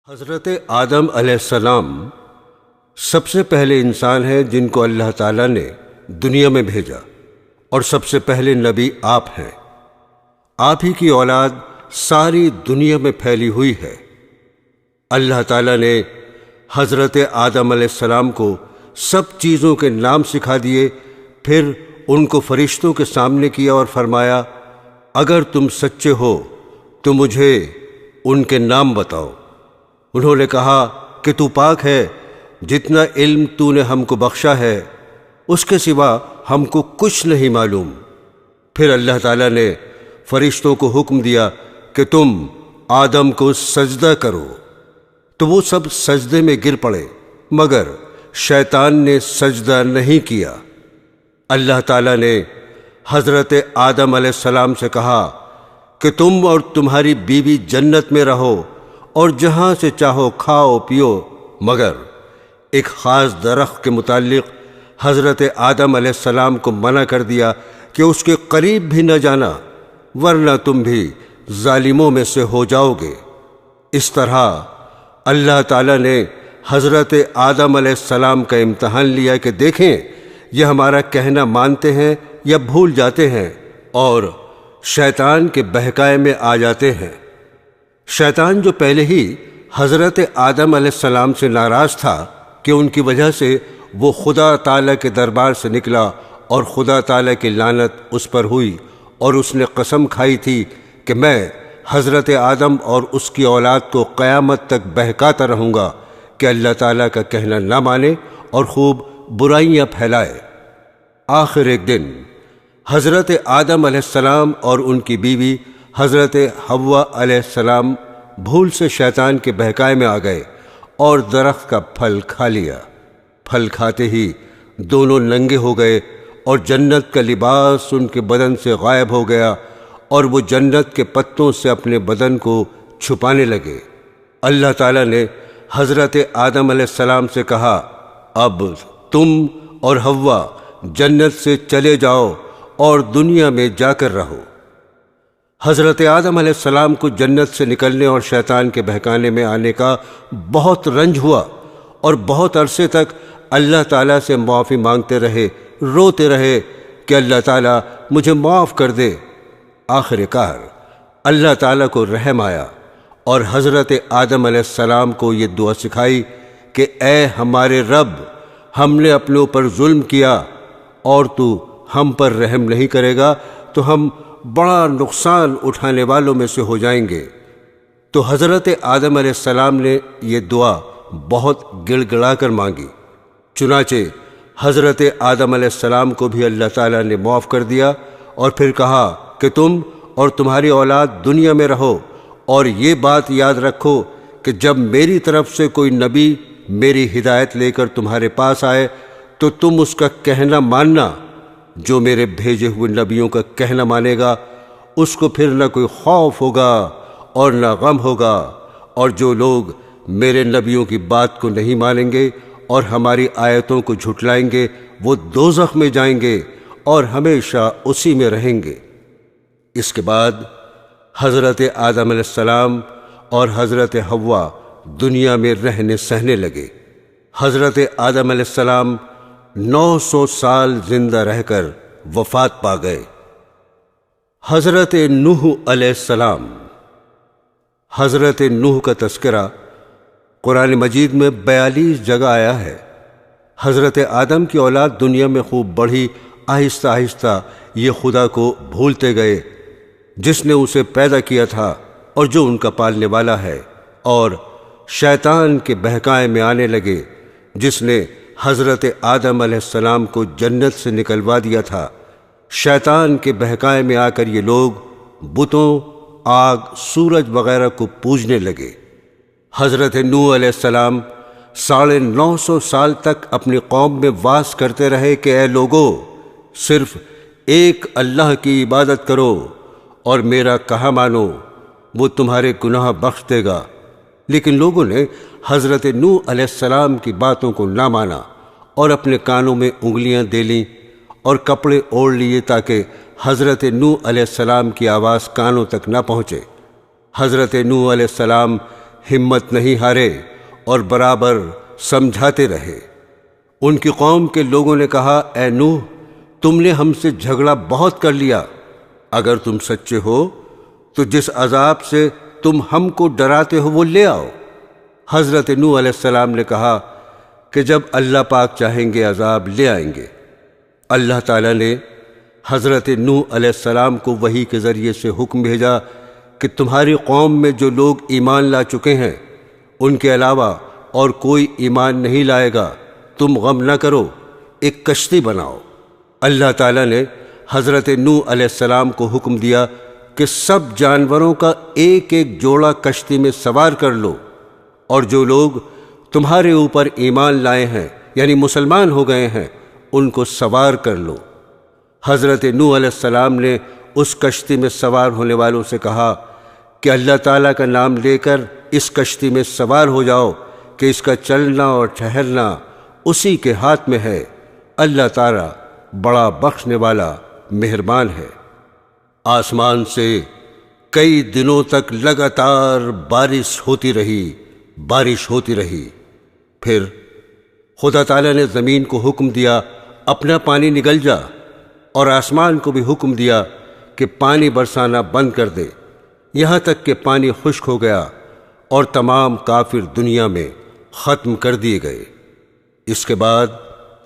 حضرت آدم علیہ السلام سب سے پہلے انسان ہیں جن کو اللہ تعالیٰ نے دنیا میں بھیجا، اور سب سے پہلے نبی آپ ہیں۔ آپ ہی کی اولاد ساری دنیا میں پھیلی ہوئی ہے۔ اللہ تعالیٰ نے حضرت آدم علیہ السلام کو سب چیزوں کے نام سکھا دیے، پھر ان کو فرشتوں کے سامنے کیا اور فرمایا، اگر تم سچے ہو تو مجھے ان کے نام بتاؤ۔ انہوں نے کہا کہ تو پاک ہے، جتنا علم تو نے ہم کو بخشا ہے اس کے سوا ہم کو کچھ نہیں معلوم۔ پھر اللہ تعالیٰ نے فرشتوں کو حکم دیا کہ تم آدم کو سجدہ کرو، تو وہ سب سجدے میں گر پڑے، مگر شیطان نے سجدہ نہیں کیا۔ اللہ تعالیٰ نے حضرت آدم علیہ السلام سے کہا کہ تم اور تمہاری بیوی جنت میں رہو اور جہاں سے چاہو کھاؤ پیو، مگر ایک خاص درخت کے متعلق حضرت آدم علیہ السلام کو منع کر دیا کہ اس کے قریب بھی نہ جانا، ورنہ تم بھی ظالموں میں سے ہو جاؤ گے۔ اس طرح اللہ تعالیٰ نے حضرت آدم علیہ السلام کا امتحان لیا کہ دیکھیں یہ ہمارا کہنا مانتے ہیں یا بھول جاتے ہیں اور شیطان کے بہکائے میں آ جاتے ہیں۔ شیطان جو پہلے ہی حضرت آدم علیہ السلام سے ناراض تھا کہ ان کی وجہ سے وہ خدا تعالیٰ کے دربار سے نکلا اور خدا تعالیٰ کی لعنت اس پر ہوئی، اور اس نے قسم کھائی تھی کہ میں حضرت آدم اور اس کی اولاد کو قیامت تک بہکاتا رہوں گا کہ اللہ تعالیٰ کا کہنا نہ مانے اور خوب برائیاں پھیلائے۔ آخر ایک دن حضرت آدم علیہ السلام اور ان کی بیوی حضرت حوا علیہ السلام بھول سے شیطان کے بہکائے میں آ گئے اور درخت کا پھل کھا لیا۔ پھل کھاتے ہی دونوں ننگے ہو گئے اور جنت کا لباس ان کے بدن سے غائب ہو گیا، اور وہ جنت کے پتوں سے اپنے بدن کو چھپانے لگے۔ اللہ تعالیٰ نے حضرت آدم علیہ السلام سے کہا، اب تم اور حوا جنت سے چلے جاؤ اور دنیا میں جا کر رہو۔ حضرت آدم علیہ السلام کو جنت سے نکلنے اور شیطان کے بہکانے میں آنے کا بہت رنج ہوا، اور بہت عرصے تک اللہ تعالیٰ سے معافی مانگتے رہے، روتے رہے کہ اللہ تعالیٰ مجھے معاف کر دے۔ آخر کار اللہ تعالیٰ کو رحم آیا اور حضرت آدم علیہ السلام کو یہ دعا سکھائی کہ اے ہمارے رب، ہم نے اپنے اوپر ظلم کیا اور تو ہم پر رحم نہیں کرے گا تو ہم بڑا نقصان اٹھانے والوں میں سے ہو جائیں گے۔ تو حضرت آدم علیہ السلام نے یہ دعا بہت گڑ گڑا کر مانگی، چنانچہ حضرت آدم علیہ السلام کو بھی اللہ تعالیٰ نے معاف کر دیا، اور پھر کہا کہ تم اور تمہاری اولاد دنیا میں رہو، اور یہ بات یاد رکھو کہ جب میری طرف سے کوئی نبی میری ہدایت لے کر تمہارے پاس آئے تو تم اس کا کہنا ماننا۔ جو میرے بھیجے ہوئے نبیوں کا کہنا مانے گا اس کو پھر نہ کوئی خوف ہوگا اور نہ غم ہوگا، اور جو لوگ میرے نبیوں کی بات کو نہیں مانیں گے اور ہماری آیتوں کو جھٹلائیں گے وہ دوزخ میں جائیں گے اور ہمیشہ اسی میں رہیں گے۔ اس کے بعد حضرت آدم علیہ السلام اور حضرت حوا دنیا میں رہنے سہنے لگے۔ حضرت آدم علیہ السلام 900 سال زندہ رہ کر وفات پا گئے۔ حضرت نوح علیہ السلام۔ حضرت نوح کا تذکرہ قرآن مجید میں 42 جگہ آیا ہے۔ حضرت آدم کی اولاد دنیا میں خوب بڑھی، آہستہ آہستہ یہ خدا کو بھولتے گئے جس نے اسے پیدا کیا تھا اور جو ان کا پالنے والا ہے، اور شیطان کے بہکائے میں آنے لگے جس نے حضرت آدم علیہ السلام کو جنت سے نکلوا دیا تھا۔ شیطان کے بہکائے میں آ کر یہ لوگ بتوں، آگ، سورج وغیرہ کو پوجنے لگے۔ حضرت نوح علیہ السلام 950 سال تک اپنی قوم میں واس کرتے رہے کہ اے لوگو، صرف ایک اللہ کی عبادت کرو اور میرا کہا مانو، وہ تمہارے گناہ بخش دے گا۔ لیکن لوگوں نے حضرت نوح علیہ السلام کی باتوں کو نہ مانا اور اپنے کانوں میں انگلیاں دے لیں اور کپڑے اوڑھ لیے تاکہ حضرت نوح علیہ السلام کی آواز کانوں تک نہ پہنچے۔ حضرت نوح علیہ السلام ہمت نہیں ہارے اور برابر سمجھاتے رہے۔ ان کی قوم کے لوگوں نے کہا، اے نوح، تم نے ہم سے جھگڑا بہت کر لیا، اگر تم سچے ہو تو جس عذاب سے تم ہم کو ڈراتے ہو وہ لے آؤ۔ حضرت نوح علیہ السلام نے کہا کہ جب اللہ پاک چاہیں گے عذاب لے آئیں گے۔ اللہ تعالیٰ نے حضرت نوح علیہ السلام کو وحی کے ذریعے سے حکم بھیجا کہ تمہاری قوم میں جو لوگ ایمان لا چکے ہیں ان کے علاوہ اور کوئی ایمان نہیں لائے گا، تم غم نہ کرو، ایک کشتی بناؤ۔ اللہ تعالیٰ نے حضرت نوح علیہ السلام کو حکم دیا کہ سب جانوروں کا ایک ایک جوڑا کشتی میں سوار کر لو، اور جو لوگ تمہارے اوپر ایمان لائے ہیں یعنی مسلمان ہو گئے ہیں ان کو سوار کر لو۔ حضرت نوح علیہ السلام نے اس کشتی میں سوار ہونے والوں سے کہا کہ اللہ تعالیٰ کا نام لے کر اس کشتی میں سوار ہو جاؤ کہ اس کا چلنا اور ٹھہرنا اسی کے ہاتھ میں ہے، اللہ تعالیٰ بڑا بخشنے والا مہربان ہے۔ آسمان سے کئی دنوں تک لگاتار بارش ہوتی رہی۔ پھر خدا تعالیٰ نے زمین کو حکم دیا اپنا پانی نگل جا، اور آسمان کو بھی حکم دیا کہ پانی برسانا بند کر دے، یہاں تک کہ پانی خشک ہو گیا اور تمام کافر دنیا میں ختم کر دیے گئے۔ اس کے بعد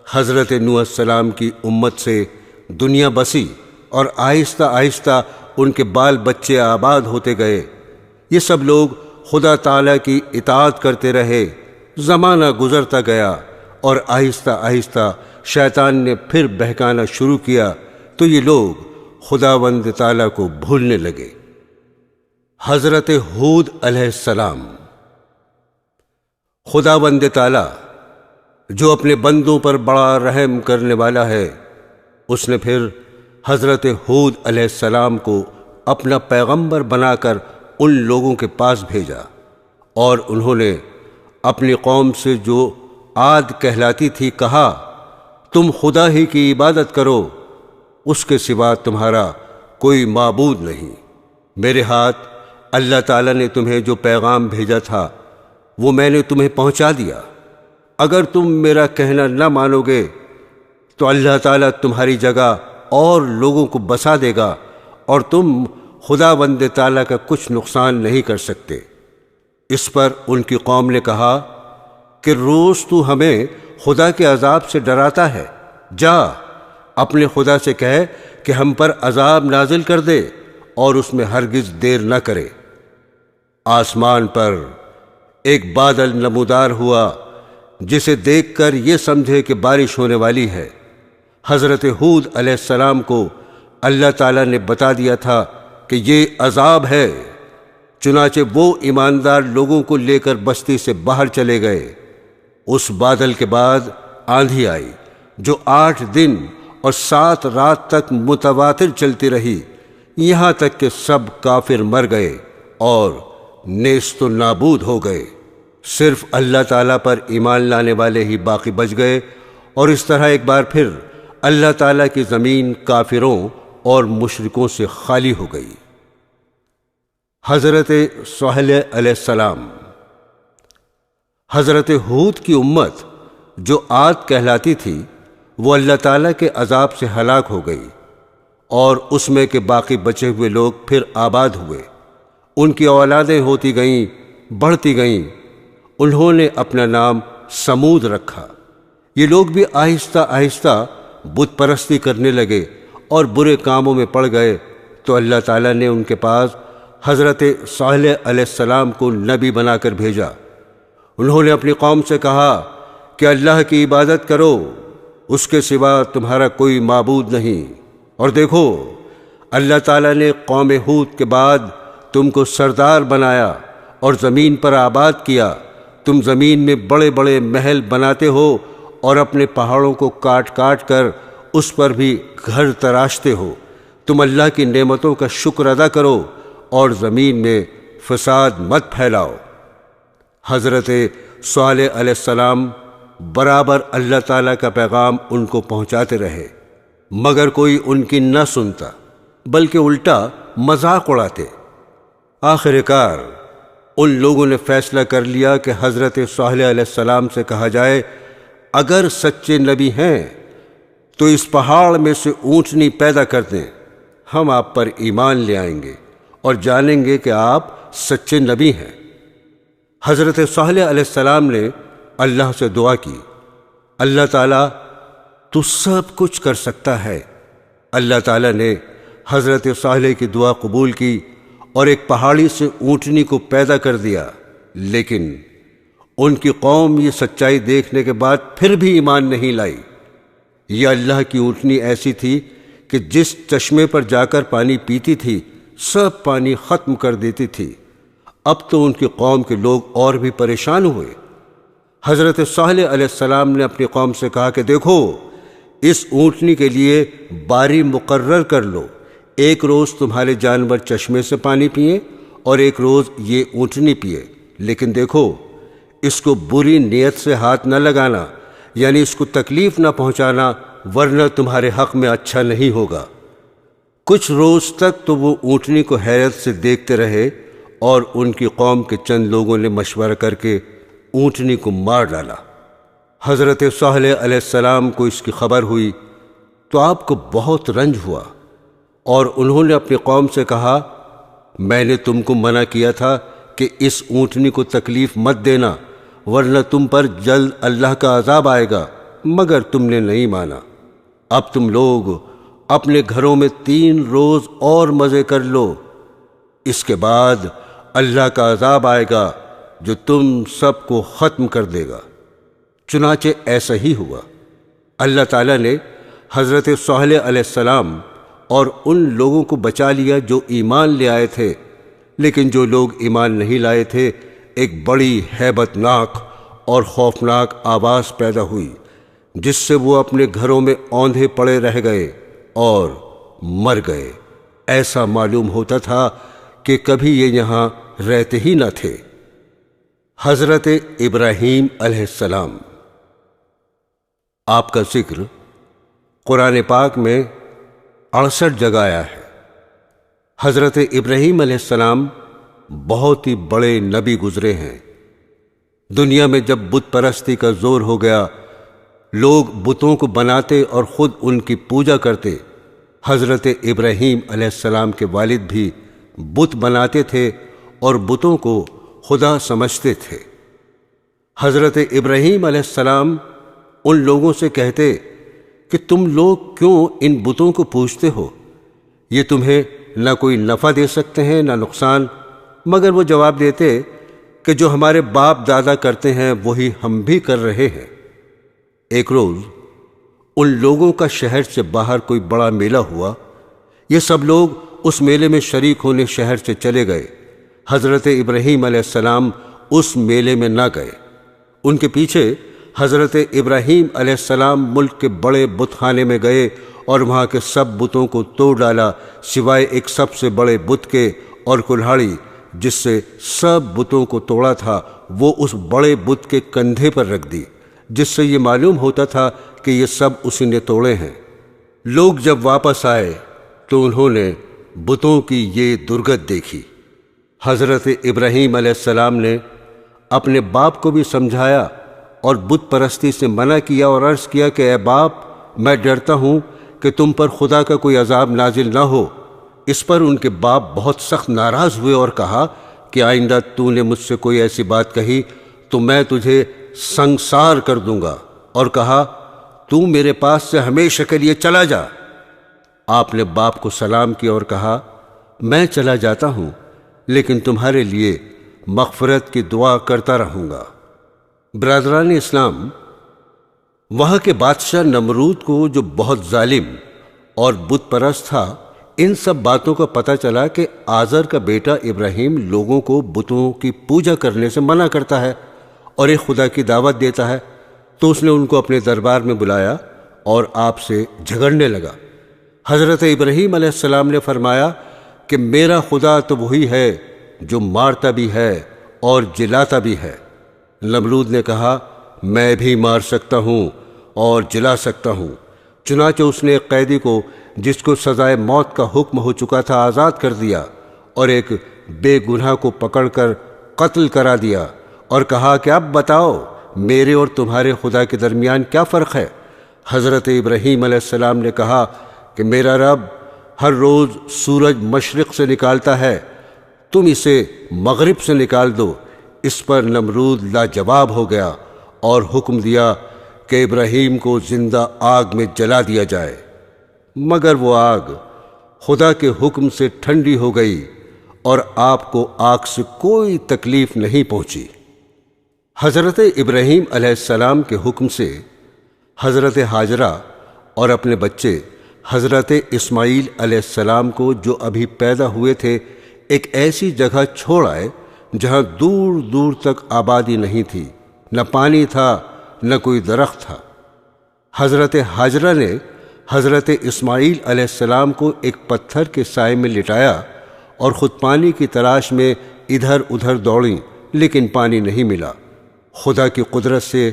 حضرت نوح علیہ السلام کی امت سے دنیا بسی اور آہستہ آہستہ ان کے بال بچے آباد ہوتے گئے۔ یہ سب لوگ خدا تعالیٰ کی اطاعت کرتے رہے۔ زمانہ گزرتا گیا اور آہستہ آہستہ شیطان نے پھر بہکانا شروع کیا تو یہ لوگ خداوند تعالیٰ کو بھولنے لگے۔ حضرت ہود علیہ السلام۔ خداوند تعالیٰ جو اپنے بندوں پر بڑا رحم کرنے والا ہے، اس نے پھر حضرت ہود علیہ السلام کو اپنا پیغمبر بنا کر ان لوگوں کے پاس بھیجا، اور انہوں نے اپنی قوم سے جو عاد کہلاتی تھی کہا، تم خدا ہی کی عبادت کرو، اس کے سوا تمہارا کوئی معبود نہیں۔ میرے ہاتھ اللہ تعالیٰ نے تمہیں جو پیغام بھیجا تھا وہ میں نے تمہیں پہنچا دیا۔ اگر تم میرا کہنا نہ مانو گے تو اللہ تعالیٰ تمہاری جگہ اور لوگوں کو بسا دے گا، اور تم خداوند تعالیٰ کا کچھ نقصان نہیں کر سکتے۔ اس پر ان کی قوم نے کہا کہ روز تو ہمیں خدا کے عذاب سے ڈراتا ہے، جا اپنے خدا سے کہے کہ ہم پر عذاب نازل کر دے اور اس میں ہرگز دیر نہ کرے۔ آسمان پر ایک بادل نمودار ہوا جسے دیکھ کر یہ سمجھے کہ بارش ہونے والی ہے۔ حضرت ہود علیہ السلام کو اللہ تعالیٰ نے بتا دیا تھا کہ یہ عذاب ہے، چنانچہ وہ ایماندار لوگوں کو لے کر بستی سے باہر چلے گئے۔ اس بادل کے بعد آندھی آئی جو 8 دن اور 7 رات تک متواتر چلتی رہی، یہاں تک کہ سب کافر مر گئے اور نیست و نابود ہو گئے۔ صرف اللہ تعالیٰ پر ایمان لانے والے ہی باقی بچ گئے، اور اس طرح ایک بار پھر اللہ تعالیٰ کی زمین کافروں اور مشرکوں سے خالی ہو گئی۔ حضرت صالح علیہ السلام۔ حضرت ہود کی امت جو عاد کہلاتی تھی وہ اللہ تعالیٰ کے عذاب سے ہلاک ہو گئی، اور اس میں کے باقی بچے ہوئے لوگ پھر آباد ہوئے۔ ان کی اولادیں ہوتی گئیں، بڑھتی گئیں۔ انہوں نے اپنا نام سمود رکھا۔ یہ لوگ بھی آہستہ آہستہ بت پرستی کرنے لگے اور برے کاموں میں پڑ گئے، تو اللہ تعالیٰ نے ان کے پاس حضرت صالح علیہ السلام کو نبی بنا کر بھیجا۔ انہوں نے اپنی قوم سے کہا کہ اللہ کی عبادت کرو، اس کے سوا تمہارا کوئی معبود نہیں، اور دیکھو اللہ تعالیٰ نے قوم ہود کے بعد تم کو سردار بنایا اور زمین پر آباد کیا۔ تم زمین میں بڑے بڑے محل بناتے ہو اور اپنے پہاڑوں کو کاٹ کاٹ کر اس پر بھی گھر تراشتے ہو۔ تم اللہ کی نعمتوں کا شکر ادا کرو اور زمین میں فساد مت پھیلاؤ۔ حضرت صالح علیہ السلام برابر اللہ تعالیٰ کا پیغام ان کو پہنچاتے رہے، مگر کوئی ان کی نہ سنتا، بلکہ الٹا مذاق اڑاتے۔ آخر کار ان لوگوں نے فیصلہ کر لیا کہ حضرت صالح علیہ السلام سے کہا جائے اگر سچے نبی ہیں تو اس پہاڑ میں سے اونٹنی پیدا کر دیں، ہم آپ پر ایمان لے آئیں گے اور جانیں گے کہ آپ سچے نبی ہیں۔ حضرت صالح علیہ السلام نے اللہ سے دعا کی، اللہ تعالیٰ تو سب کچھ کر سکتا ہے۔ اللہ تعالیٰ نے حضرت صالح کی دعا قبول کی اور ایک پہاڑی سے اونٹنی کو پیدا کر دیا، لیکن ان کی قوم یہ سچائی دیکھنے کے بعد پھر بھی ایمان نہیں لائی۔ یہ اللہ کی اونٹنی ایسی تھی کہ جس چشمے پر جا کر پانی پیتی تھی سب پانی ختم کر دیتی تھی۔ اب تو ان کی قوم کے لوگ اور بھی پریشان ہوئے۔ حضرت صالح علیہ السلام نے اپنی قوم سے کہا کہ دیکھو، اس اونٹنی کے لیے باری مقرر کر لو، ایک روز تمہارے جانور چشمے سے پانی پئیں اور ایک روز یہ اونٹنی پیے، لیکن دیکھو اس کو بری نیت سے ہاتھ نہ لگانا، یعنی اس کو تکلیف نہ پہنچانا، ورنہ تمہارے حق میں اچھا نہیں ہوگا۔ کچھ روز تک تو وہ اونٹنی کو حیرت سے دیکھتے رہے اور ان کی قوم کے چند لوگوں نے مشورہ کر کے اونٹنی کو مار ڈالا۔ حضرت صالح علیہ السلام کو اس کی خبر ہوئی تو آپ کو بہت رنج ہوا اور انہوں نے اپنی قوم سے کہا میں نے تم کو منع کیا تھا کہ اس اونٹنی کو تکلیف مت دینا، ورنہ تم پر جلد اللہ کا عذاب آئے گا، مگر تم نے نہیں مانا۔ اب تم لوگ اپنے گھروں میں 3 روز اور مزے کر لو، اس کے بعد اللہ کا عذاب آئے گا جو تم سب کو ختم کر دے گا۔ چنانچہ ایسا ہی ہوا۔ اللہ تعالیٰ نے حضرت صالح علیہ السلام اور ان لوگوں کو بچا لیا جو ایمان لے آئے تھے، لیکن جو لوگ ایمان نہیں لائے تھے ایک بڑی ہیبت ناک اور خوفناک آواز پیدا ہوئی جس سے وہ اپنے گھروں میں اوندھے پڑے رہ گئے اور مر گئے۔ ایسا معلوم ہوتا تھا کہ کبھی یہ یہاں رہتے ہی نہ تھے۔ حضرت ابراہیم علیہ السلام، آپ کا ذکر قرآن پاک میں 68 جگہ آیا ہے۔ حضرت ابراہیم علیہ السلام بہت ہی بڑے نبی گزرے ہیں۔ دنیا میں جب بت پرستی کا زور ہو گیا، لوگ بتوں کو بناتے اور خود ان کی پوجا کرتے۔ حضرت ابراہیم علیہ السلام کے والد بھی بت بناتے تھے اور بتوں کو خدا سمجھتے تھے۔ حضرت ابراہیم علیہ السلام ان لوگوں سے کہتے کہ تم لوگ کیوں ان بتوں کو پوجتے ہو؟ یہ تمہیں نہ کوئی نفع دے سکتے ہیں نہ نقصان۔ مگر وہ جواب دیتے کہ جو ہمارے باپ دادا کرتے ہیں وہی ہم بھی کر رہے ہیں۔ ایک روز ان لوگوں کا شہر سے باہر کوئی بڑا میلہ ہوا۔ یہ سب لوگ اس میلے میں شریک ہونے شہر سے چلے گئے۔ حضرت ابراہیم علیہ السلام اس میلے میں نہ گئے۔ ان کے پیچھے حضرت ابراہیم علیہ السلام ملک کے بڑے بت خانے میں گئے اور وہاں کے سب بتوں کو توڑ ڈالا سوائے ایک سب سے بڑے بت کے، اور کلہاڑی جس سے سب بتوں کو توڑا تھا وہ اس بڑے بت کے کندھے پر رکھ دی، جس سے یہ معلوم ہوتا تھا کہ یہ سب اسی نے توڑے ہیں۔ لوگ جب واپس آئے تو انہوں نے بتوں کی یہ درگت دیکھی۔ حضرت ابراہیم علیہ السلام نے اپنے باپ کو بھی سمجھایا اور بت پرستی سے منع کیا اور عرض کیا کہ اے باپ، میں ڈرتا ہوں کہ تم پر خدا کا کوئی عذاب نازل نہ ہو۔ اس پر ان کے باپ بہت سخت ناراض ہوئے اور کہا کہ آئندہ تو نے مجھ سے کوئی ایسی بات کہی تو میں تجھے سنگسار کر دوں گا، اور کہا تو میرے پاس سے ہمیشہ کے لیے چلا جا۔ آپ نے باپ کو سلام کیا اور کہا میں چلا جاتا ہوں، لیکن تمہارے لیے مغفرت کی دعا کرتا رہوں گا۔ برادران اسلام، وہاں کے بادشاہ نمرود کو جو بہت ظالم اور بت پرست تھا، ان سب باتوں کا پتہ چلا کہ آزر کا بیٹا ابراہیم لوگوں کو بتوں کی پوجا کرنے سے منع کرتا ہے اور ایک خدا کی دعوت دیتا ہے، تو اس نے ان کو اپنے دربار میں بلایا اور آپ سے جھگڑنے لگا۔ حضرت ابراہیم علیہ السلام نے فرمایا کہ میرا خدا تو وہی ہے جو مارتا بھی ہے اور جلاتا بھی ہے۔ نمرود نے کہا میں بھی مار سکتا ہوں اور جلا سکتا ہوں۔ چنانچہ اس نے ایک قیدی کو جس کو سزائے موت کا حکم ہو چکا تھا آزاد کر دیا، اور ایک بے گناہ کو پکڑ کر قتل کرا دیا اور کہا کہ اب بتاؤ میرے اور تمہارے خدا کے درمیان کیا فرق ہے؟ حضرت ابراہیم علیہ السلام نے کہا کہ میرا رب ہر روز سورج مشرق سے نکالتا ہے، تم اسے مغرب سے نکال دو۔ اس پر نمرود لاجواب ہو گیا اور حکم دیا کہ ابراہیم کو زندہ آگ میں جلا دیا جائے، مگر وہ آگ خدا کے حکم سے ٹھنڈی ہو گئی اور آپ کو آگ سے کوئی تکلیف نہیں پہنچی۔ حضرت ابراہیم علیہ السلام کے حکم سے حضرت ہاجرہ اور اپنے بچے حضرت اسماعیل علیہ السلام کو جو ابھی پیدا ہوئے تھے ایک ایسی جگہ چھوڑ آئے جہاں دور دور تک آبادی نہیں تھی، نہ پانی تھا نہ کوئی درخت تھا۔ حضرت ہاجرہ نے حضرت اسماعیل علیہ السلام کو ایک پتھر کے سائے میں لٹایا اور خود پانی کی تلاش میں ادھر ادھر دوڑیں، لیکن پانی نہیں ملا۔ خدا کی قدرت سے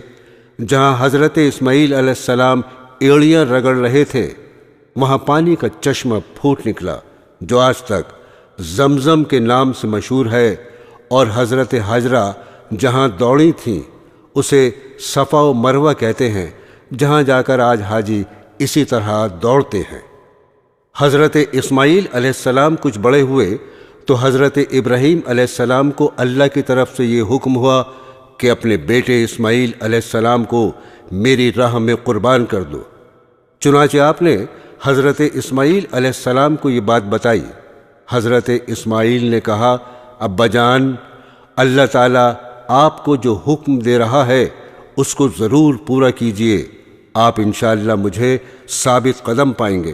جہاں حضرت اسماعیل علیہ السلام ایڑیاں رگڑ رہے تھے وہاں پانی کا چشمہ پھوٹ نکلا جو آج تک زمزم کے نام سے مشہور ہے، اور حضرت ہاجرہ جہاں دوڑی تھیں اسے صفا و مروہ کہتے ہیں، جہاں جا کر آج حاجی اسی طرح دوڑتے ہیں۔ حضرت اسماعیل علیہ السلام کچھ بڑے ہوئے تو حضرت ابراہیم علیہ السلام کو اللہ کی طرف سے یہ حکم ہوا کہ اپنے بیٹے اسماعیل علیہ السلام کو میری راہ میں قربان کر دو۔ چنانچہ آپ نے حضرت اسماعیل علیہ السلام کو یہ بات بتائی۔ حضرت اسماعیل نے کہا، ابا جان، اللہ تعالیٰ آپ کو جو حکم دے رہا ہے اس کو ضرور پورا کیجئے، آپ انشاءاللہ مجھے ثابت قدم پائیں گے۔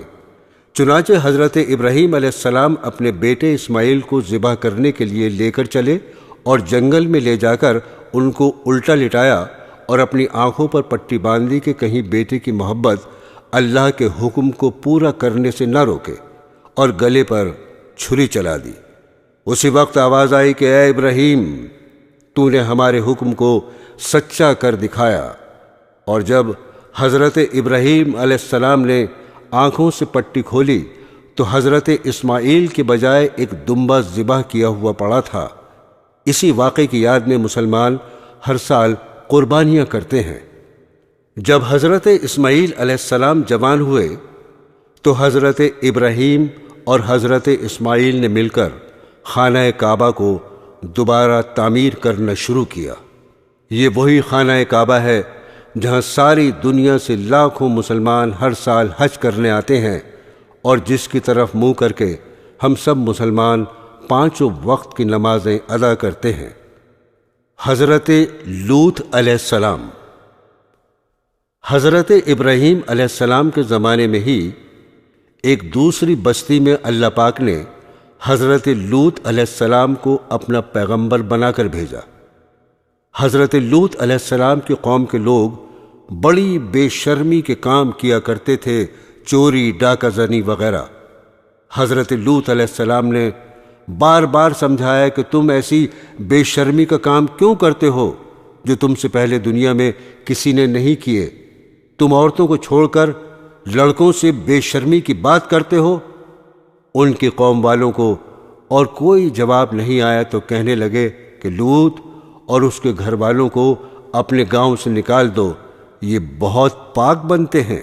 چنانچہ حضرت ابراہیم علیہ السلام اپنے بیٹے اسماعیل کو ذبح کرنے کے لیے لے کر چلے اور جنگل میں لے جا کر ان کو الٹا لٹایا اور اپنی آنکھوں پر پٹی باندھی کہ کہیں بیٹے کی محبت اللہ کے حکم کو پورا کرنے سے نہ روکے، اور گلے پر چھری چلا دی۔ اسی وقت آواز آئی کہ اے ابراہیم، تو نے ہمارے حکم کو سچا کر دکھایا۔ اور جب حضرت ابراہیم علیہ السلام نے آنکھوں سے پٹی کھولی تو حضرت اسماعیل کے بجائے ایک دمبا ذبح کیا ہوا پڑا تھا۔ اسی واقعے کی یاد میں مسلمان ہر سال قربانیاں کرتے ہیں۔ جب حضرت اسماعیل علیہ السلام جوان ہوئے تو حضرت ابراہیم اور حضرت اسماعیل نے مل کر خانہ کعبہ کو دوبارہ تعمیر کرنا شروع کیا۔ یہ وہی خانہ کعبہ ہے جہاں ساری دنیا سے لاکھوں مسلمان ہر سال حج کرنے آتے ہیں، اور جس کی طرف منہ کر کے ہم سب مسلمان پانچوں وقت کی نمازیں ادا کرتے ہیں۔ حضرت لوط علیہ السلام۔ حضرت ابراہیم علیہ السلام کے زمانے میں ہی ایک دوسری بستی میں اللہ پاک نے حضرت لوط علیہ السلام کو اپنا پیغمبر بنا کر بھیجا۔ حضرت لوط علیہ السلام کی قوم کے لوگ بڑی بے شرمی کے کام کیا کرتے تھے، چوری، ڈاکہ زنی وغیرہ۔ حضرت لوط علیہ السلام نے بار بار سمجھایا کہ تم ایسی بے شرمی کا کام کیوں کرتے ہو جو تم سے پہلے دنیا میں کسی نے نہیں کیے؟ تم عورتوں کو چھوڑ کر لڑکوں سے بے شرمی کی بات کرتے ہو۔ ان کی قوم والوں کو اور کوئی جواب نہیں آیا تو کہنے لگے کہ لوط اور اس کے گھر والوں کو اپنے گاؤں سے نکال دو، یہ بہت پاک بنتے ہیں۔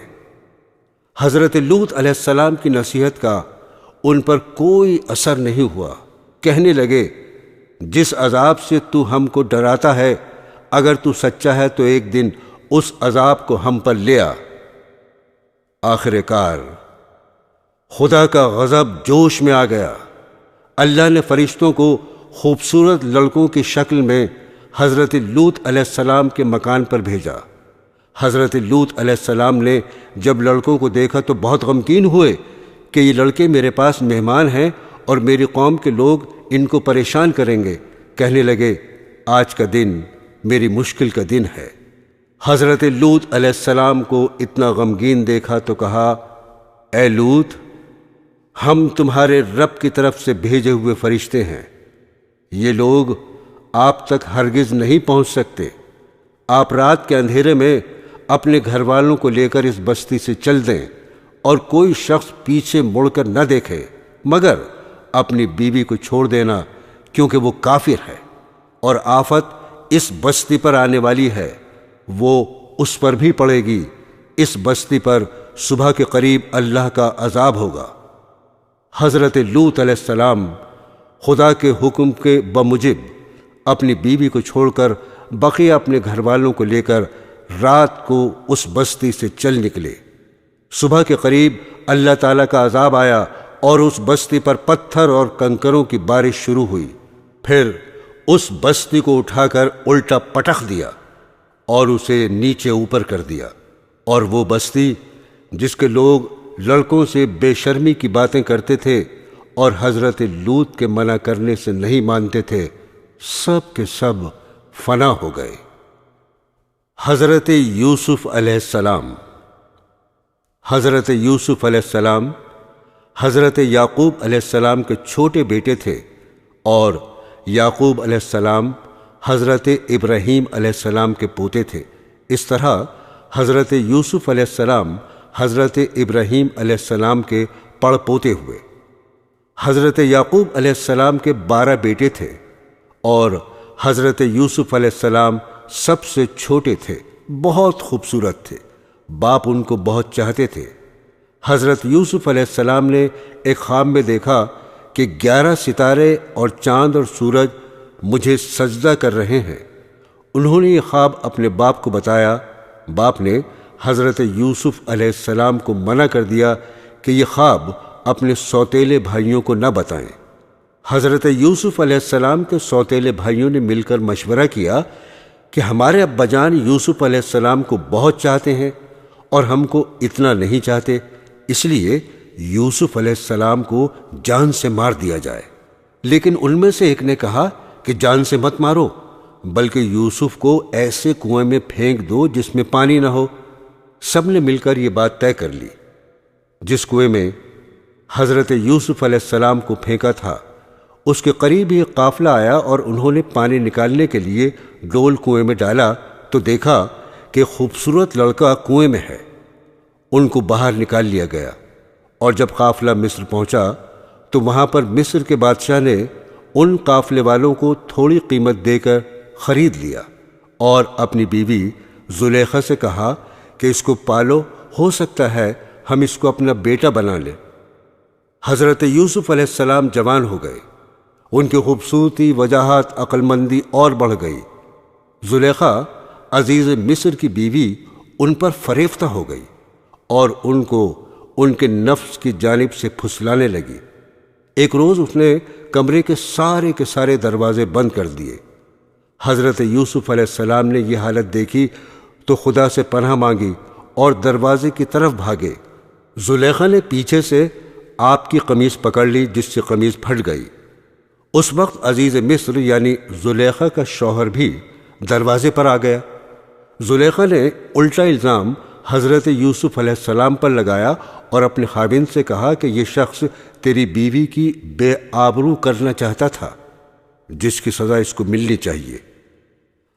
حضرت لوط علیہ السلام کی نصیحت کا ان پر کوئی اثر نہیں ہوا۔ کہنے لگے، جس عذاب سے تو ہم کو ڈراتا ہے، اگر تو سچا ہے تو ایک دن اس عذاب کو ہم پر لے آ۔ آخر کار خدا کا غضب جوش میں آ گیا۔ اللہ نے فرشتوں کو خوبصورت لڑکوں کی شکل میں حضرت لوط علیہ السلام کے مکان پر بھیجا۔ حضرت لوط علیہ السلام نے جب لڑکوں کو دیکھا تو بہت غمگین ہوئے کہ یہ لڑکے میرے پاس مہمان ہیں اور میری قوم کے لوگ ان کو پریشان کریں گے۔ کہنے لگے، آج کا دن میری مشکل کا دن ہے۔ حضرت لوط علیہ السلام کو اتنا غمگین دیکھا تو کہا، اے لوط، ہم تمہارے رب کی طرف سے بھیجے ہوئے فرشتے ہیں، یہ لوگ آپ تک ہرگز نہیں پہنچ سکتے۔ آپ رات کے اندھیرے میں اپنے گھر والوں کو لے کر اس بستی سے چل دیں اور کوئی شخص پیچھے مڑ کر نہ دیکھے، مگر اپنی بیوی کو چھوڑ دینا کیونکہ وہ کافر ہے۔ اور آفت اس بستی پر آنے والی ہے، وہ اس پر بھی پڑے گی۔ اس بستی پر صبح کے قریب اللہ کا عذاب ہوگا۔ حضرت لوط علیہ السلام خدا کے حکم کے بموجب اپنی بیوی کو چھوڑ کر بقیہ اپنے گھر والوں کو لے کر رات کو اس بستی سے چل نکلے۔ صبح کے قریب اللہ تعالیٰ کا عذاب آیا اور اس بستی پر پتھر اور کنکروں کی بارش شروع ہوئی۔ پھر اس بستی کو اٹھا کر الٹا پٹخ دیا اور اسے نیچے اوپر کر دیا، اور وہ بستی جس کے لوگ لڑکوں سے بے شرمی کی باتیں کرتے تھے اور حضرت لوط کے منع کرنے سے نہیں مانتے تھے، سب کے سب فنا ہو گئے۔ حضرت یوسف علیہ السلام۔ حضرت یوسف علیہ السلام حضرت یعقوب علیہ السلام کے چھوٹے بیٹے تھے، اور یعقوب علیہ السلام حضرت ابراہیم علیہ السلام کے پوتے تھے۔ اس طرح حضرت یوسف علیہ السلام حضرت ابراہیم علیہ السلام کے پڑ پوتے ہوئے۔ حضرت یعقوب علیہ السلام کے 12 بیٹے تھے، اور حضرت یوسف علیہ السلام سب سے چھوٹے تھے، بہت خوبصورت تھے، باپ ان کو بہت چاہتے تھے۔ حضرت یوسف علیہ السلام نے ایک خواب میں دیکھا کہ 11 ستارے اور چاند اور سورج مجھے سجدہ کر رہے ہیں۔ انہوں نے یہ خواب اپنے باپ کو بتایا۔ باپ نے حضرت یوسف علیہ السلام کو منع کر دیا کہ یہ خواب اپنے سوتیلے بھائیوں کو نہ بتائیں۔ حضرت یوسف علیہ السلام کے سوتیلے بھائیوں نے مل کر مشورہ کیا کہ ہمارے ابا جان یوسف علیہ السلام کو بہت چاہتے ہیں اور ہم کو اتنا نہیں چاہتے، اس لیے یوسف علیہ السلام کو جان سے مار دیا جائے۔ لیکن ان میں سے ایک نے کہا کہ جان سے مت مارو، بلکہ یوسف کو ایسے کنویں میں پھینک دو جس میں پانی نہ ہو۔ سب نے مل کر یہ بات طے کر لی۔ جس کنویں میں حضرت یوسف علیہ السلام کو پھینکا تھا، اس کے قریب ہی ایک قافلہ آیا، اور انہوں نے پانی نکالنے کے لیے ڈول کنویں میں ڈالا تو دیکھا کہ خوبصورت لڑکا کنویں میں ہے۔ ان کو باہر نکال لیا گیا، اور جب قافلہ مصر پہنچا تو وہاں پر مصر کے بادشاہ نے ان قافلے والوں کو تھوڑی قیمت دے کر خرید لیا، اور اپنی بیوی زلیخا سے کہا کہ اس کو پالو، ہو سکتا ہے ہم اس کو اپنا بیٹا بنا لیں۔ حضرت یوسف علیہ السلام جوان ہو گئے، ان کی خوبصورتی، وجاہت، عقل مندی اور بڑھ گئی۔ زلیخا عزیز مصر کی بیوی ان پر فریفتہ ہو گئی اور ان کو ان کے نفس کی جانب سے پھسلانے لگی۔ ایک روز اس نے کمرے کے سارے دروازے بند کر دیے۔ حضرت یوسف علیہ السلام نے یہ حالت دیکھی تو خدا سے پناہ مانگی اور دروازے کی طرف بھاگے۔ زلیخا نے پیچھے سے آپ کی قمیص پکڑ لی، جس سے قمیص پھٹ گئی۔ اس وقت عزیز مصر یعنی زلیخا کا شوہر بھی دروازے پر آ گیا۔ زلیخا نے الٹا الزام حضرت یوسف علیہ السلام پر لگایا اور اپنے خاوند سے کہا کہ یہ شخص تیری بیوی کی بے آبرو کرنا چاہتا تھا، جس کی سزا اس کو ملنی چاہیے۔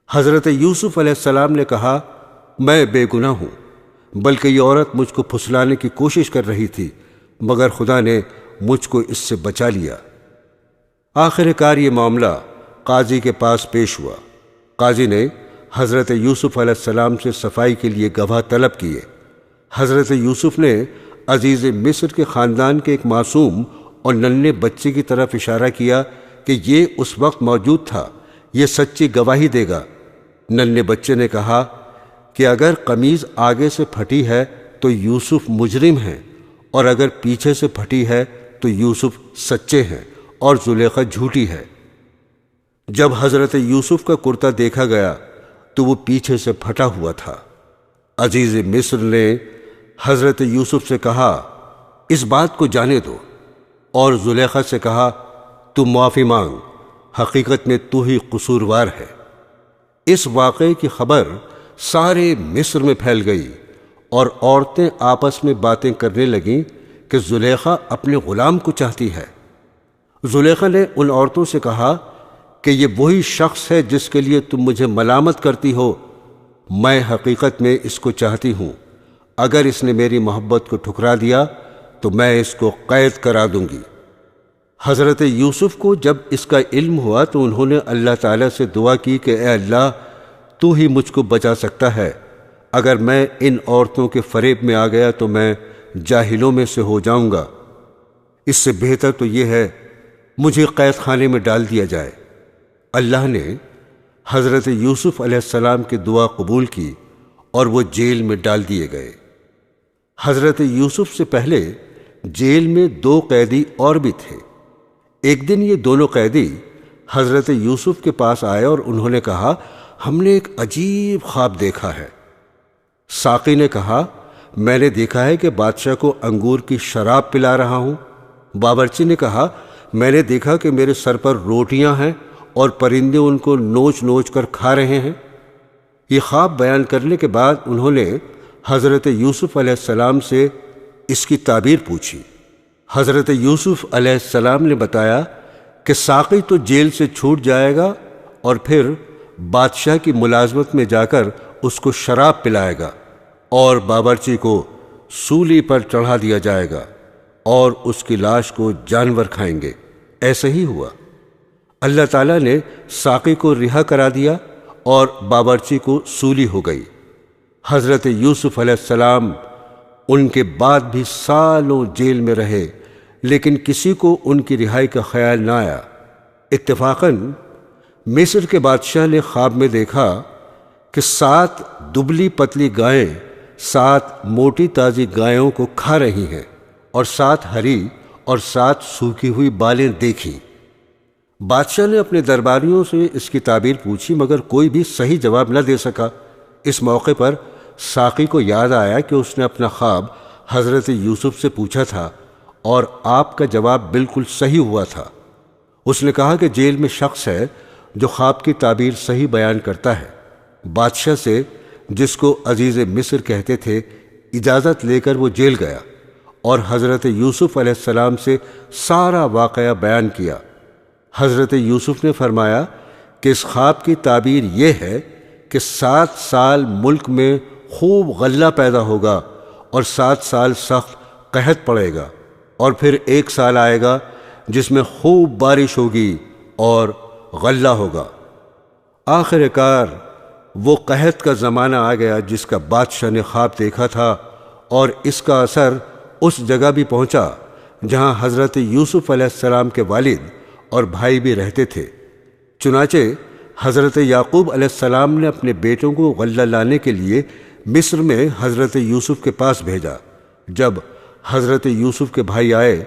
حضرت یوسف علیہ السلام نے کہا، میں بے گناہ ہوں، بلکہ یہ عورت مجھ کو پھسلانے کی کوشش کر رہی تھی، مگر خدا نے مجھ کو اس سے بچا لیا۔ آخر کار یہ معاملہ قاضی کے پاس پیش ہوا۔ قاضی نے حضرت یوسف علیہ السلام سے صفائی کے لیے گواہ طلب کیے۔ حضرت یوسف نے عزیز مصر کے خاندان کے ایک معصوم اور ننھے بچے کی طرف اشارہ کیا کہ یہ اس وقت موجود تھا، یہ سچی گواہی دے گا۔ ننھے بچے نے کہا کہ اگر قمیض آگے سے پھٹی ہے تو یوسف مجرم ہیں، اور اگر پیچھے سے پھٹی ہے تو یوسف سچے ہیں اور زلیخا جھوٹی ہے۔ جب حضرت یوسف کا کرتا دیکھا گیا تو وہ پیچھے سے پھٹا ہوا تھا۔ عزیز مصر نے حضرت یوسف سے کہا، اس بات کو جانے دو، اور زلیخا سے کہا، تو معافی مانگ، حقیقت میں تو ہی قصوروار ہے۔ اس واقعے کی خبر سارے مصر میں پھیل گئی، اور عورتیں آپس میں باتیں کرنے لگیں کہ زلیخا اپنے غلام کو چاہتی ہے۔ زلیخا نے ان عورتوں سے کہا کہ یہ وہی شخص ہے جس کے لیے تم مجھے ملامت کرتی ہو، میں حقیقت میں اس کو چاہتی ہوں۔ اگر اس نے میری محبت کو ٹھکرا دیا تو میں اس کو قید کرا دوں گی۔ حضرت یوسف کو جب اس کا علم ہوا تو انہوں نے اللہ تعالیٰ سے دعا کی کہ اے اللہ، تو ہی مجھ کو بچا سکتا ہے، اگر میں ان عورتوں کے فریب میں آ گیا تو میں جاہلوں میں سے ہو جاؤں گا، اس سے بہتر تو یہ ہے مجھے قید خانے میں ڈال دیا جائے۔ اللہ نے حضرت یوسف علیہ السلام کی دعا قبول کی اور وہ جیل میں ڈال دیے گئے۔ حضرت یوسف سے پہلے جیل میں 2 قیدی اور بھی تھے۔ ایک دن یہ دونوں قیدی حضرت یوسف کے پاس آئے اور انہوں نے کہا، ہم نے ایک عجیب خواب دیکھا ہے۔ ساقی نے کہا، میں نے دیکھا ہے کہ بادشاہ کو انگور کی شراب پلا رہا ہوں۔ باورچی نے کہا، میں نے دیکھا کہ میرے سر پر روٹیاں ہیں اور پرندے ان کو نوچ نوچ کر کھا رہے ہیں۔ یہ خواب بیان کرنے کے بعد انہوں نے حضرت یوسف علیہ السلام سے اس کی تعبیر پوچھی۔ حضرت یوسف علیہ السلام نے بتایا کہ ساقی تو جیل سے چھوٹ جائے گا اور پھر بادشاہ کی ملازمت میں جا کر اس کو شراب پلائے گا اور باورچی کو سولی پر چڑھا دیا جائے گا اور اس کی لاش کو جانور کھائیں گے۔ ایسا ہی ہوا۔ اللہ تعالیٰ نے ساقی کو رہا کرا دیا اور باورچی کو سولی ہو گئی۔ حضرت یوسف علیہ السلام ان کے بعد بھی سالوں جیل میں رہے، لیکن کسی کو ان کی رہائی کا خیال نہ آیا۔ اتفاقاً مصر کے بادشاہ نے خواب میں دیکھا کہ 7 دبلی پتلی گائیں 7 موٹی تازی گایوں کو کھا رہی ہیں اور 7 ہری اور 7 سوکھی ہوئی بالیں دیکھیں۔ بادشاہ نے اپنے درباریوں سے اس کی تعبیر پوچھی مگر کوئی بھی صحیح جواب نہ دے سکا۔ اس موقع پر ساقی کو یاد آیا کہ اس نے اپنا خواب حضرت یوسف سے پوچھا تھا اور آپ کا جواب بالکل صحیح ہوا تھا۔ اس نے کہا کہ جیل میں شخص ہے جو خواب کی تعبیر صحیح بیان کرتا ہے۔ بادشاہ سے، جس کو عزیز مصر کہتے تھے، اجازت لے کر وہ جیل گیا اور حضرت یوسف علیہ السلام سے سارا واقعہ بیان کیا۔ حضرت یوسف نے فرمایا کہ اس خواب کی تعبیر یہ ہے کہ 7 سال ملک میں خوب غلہ پیدا ہوگا اور 7 سال سخت قحط پڑے گا اور پھر 1 سال آئے گا جس میں خوب بارش ہوگی اور غلہ ہوگا۔ آخر کار وہ قحط کا زمانہ آ گیا جس کا بادشاہ نے خواب دیکھا تھا اور اس کا اثر اس جگہ بھی پہنچا جہاں حضرت یوسف علیہ السلام کے والد اور بھائی بھی رہتے تھے۔ چنانچہ حضرت یعقوب علیہ السلام نے اپنے بیٹوں کو غلہ لانے کے لیے مصر میں حضرت یوسف کے پاس بھیجا۔ جب حضرت یوسف کے بھائی آئے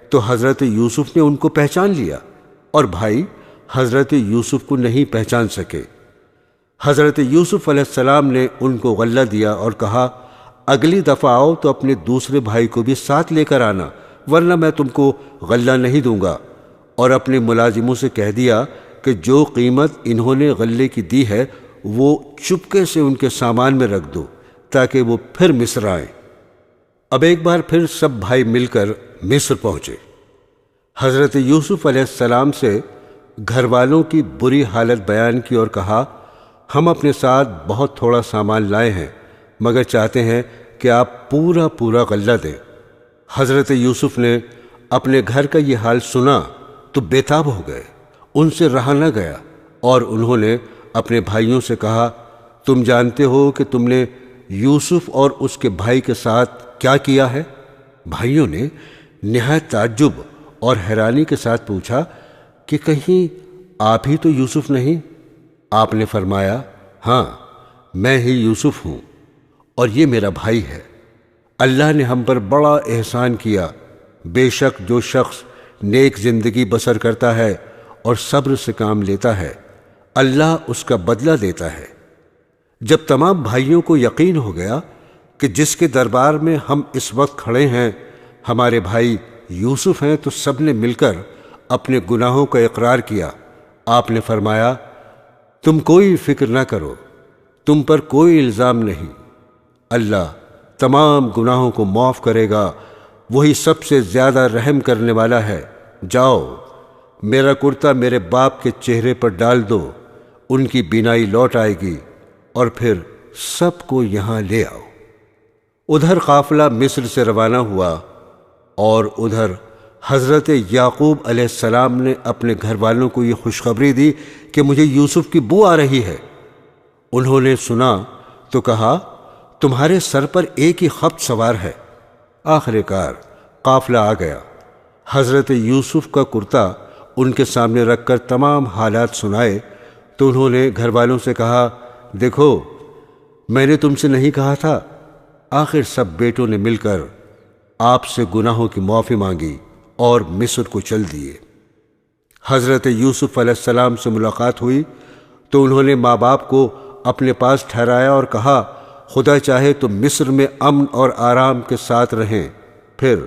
تو حضرت یوسف نے ان کو پہچان لیا اور بھائی حضرت یوسف کو نہیں پہچان سکے۔ حضرت یوسف علیہ السلام نے ان کو غلہ دیا اور کہا، اگلی دفعہ آؤ تو اپنے دوسرے بھائی کو بھی ساتھ لے کر آنا، ورنہ میں تم کو غلہ نہیں دوں گا، اور اپنے ملازموں سے کہہ دیا کہ جو قیمت انہوں نے غلے کی دی ہے وہ چپکے سے ان کے سامان میں رکھ دو تاکہ وہ پھر مصر آئیں۔ اب ایک بار پھر سب بھائی مل کر مصر پہنچے۔ حضرت یوسف علیہ السلام سے گھر والوں کی بری حالت بیان کی اور کہا، ہم اپنے ساتھ بہت تھوڑا سامان لائے ہیں مگر چاہتے ہیں کہ آپ پورا غلہ دیں۔ حضرت یوسف نے اپنے گھر کا یہ حال سنا تو بے تاب ہو گئے، ان سے رہا نہ گیا اور انہوں نے اپنے بھائیوں سے کہا، تم جانتے ہو کہ تم نے یوسف اور اس کے بھائی کے ساتھ کیا کیا ہے؟ بھائیوں نے نہایت تعجب اور حیرانی کے ساتھ پوچھا کہ کہیں آپ ہی تو یوسف نہیں؟ آپ نے فرمایا، ہاں میں ہی یوسف ہوں اور یہ میرا بھائی ہے۔ اللہ نے ہم پر بڑا احسان کیا۔ بے شک جو شخص نیک زندگی بسر کرتا ہے اور صبر سے کام لیتا ہے، اللہ اس کا بدلہ دیتا ہے۔ جب تمام بھائیوں کو یقین ہو گیا کہ جس کے دربار میں ہم اس وقت کھڑے ہیں ہمارے بھائی یوسف ہیں، تو سب نے مل کر اپنے گناہوں کا اقرار کیا۔ آپ نے فرمایا، تم کوئی فکر نہ کرو، تم پر کوئی الزام نہیں، اللہ تمام گناہوں کو معاف کرے گا، وہی سب سے زیادہ رحم کرنے والا ہے۔ جاؤ، میرا کرتا میرے باپ کے چہرے پر ڈال دو، ان کی بینائی لوٹ آئے گی، اور پھر سب کو یہاں لے آؤ۔ ادھر قافلہ مصر سے روانہ ہوا اور ادھر حضرت یعقوب علیہ السلام نے اپنے گھر والوں کو یہ خوشخبری دی کہ مجھے یوسف کی بو آ رہی ہے۔ انہوں نے سنا تو کہا تمہارے سر پر ایک ہی خبط سوار ہے۔ آخر کار قافلہ آ گیا۔ حضرت یوسف کا کرتا ان کے سامنے رکھ کر تمام حالات سنائے تو انہوں نے گھر والوں سے کہا دیکھو میں نے تم سے نہیں کہا تھا۔ آخر سب بیٹوں نے مل کر آپ سے گناہوں کی معافی مانگی اور مصر کو چل دیے۔ حضرت یوسف علیہ السلام سے ملاقات ہوئی تو انہوں نے ماں باپ کو اپنے پاس ٹھہرایا اور کہا خدا چاہے تو مصر میں امن اور آرام کے ساتھ رہیں۔ پھر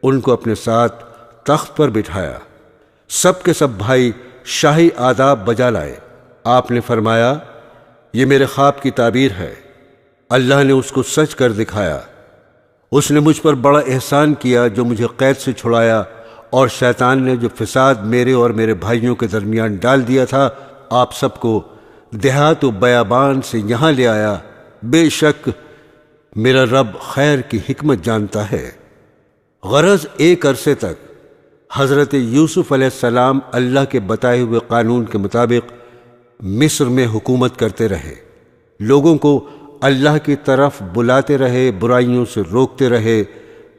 ان کو اپنے ساتھ تخت پر بٹھایا۔ سب کے سب بھائی شاہی آداب بجا لائے۔ آپ نے فرمایا یہ میرے خواب کی تعبیر ہے، اللہ نے اس کو سچ کر دکھایا۔ اس نے مجھ پر بڑا احسان کیا جو مجھے قید سے چھڑایا، اور شیطان نے جو فساد میرے اور میرے بھائیوں کے درمیان ڈال دیا تھا آپ سب کو دیہات و بیابان سے یہاں لے آیا۔ بے شک میرا رب خیر کی حکمت جانتا ہے۔ غرض ایک عرصے تک حضرت یوسف علیہ السلام اللہ کے بتائے ہوئے قانون کے مطابق مصر میں حکومت کرتے رہے، لوگوں کو اللہ کی طرف بلاتے رہے، برائیوں سے روکتے رہے،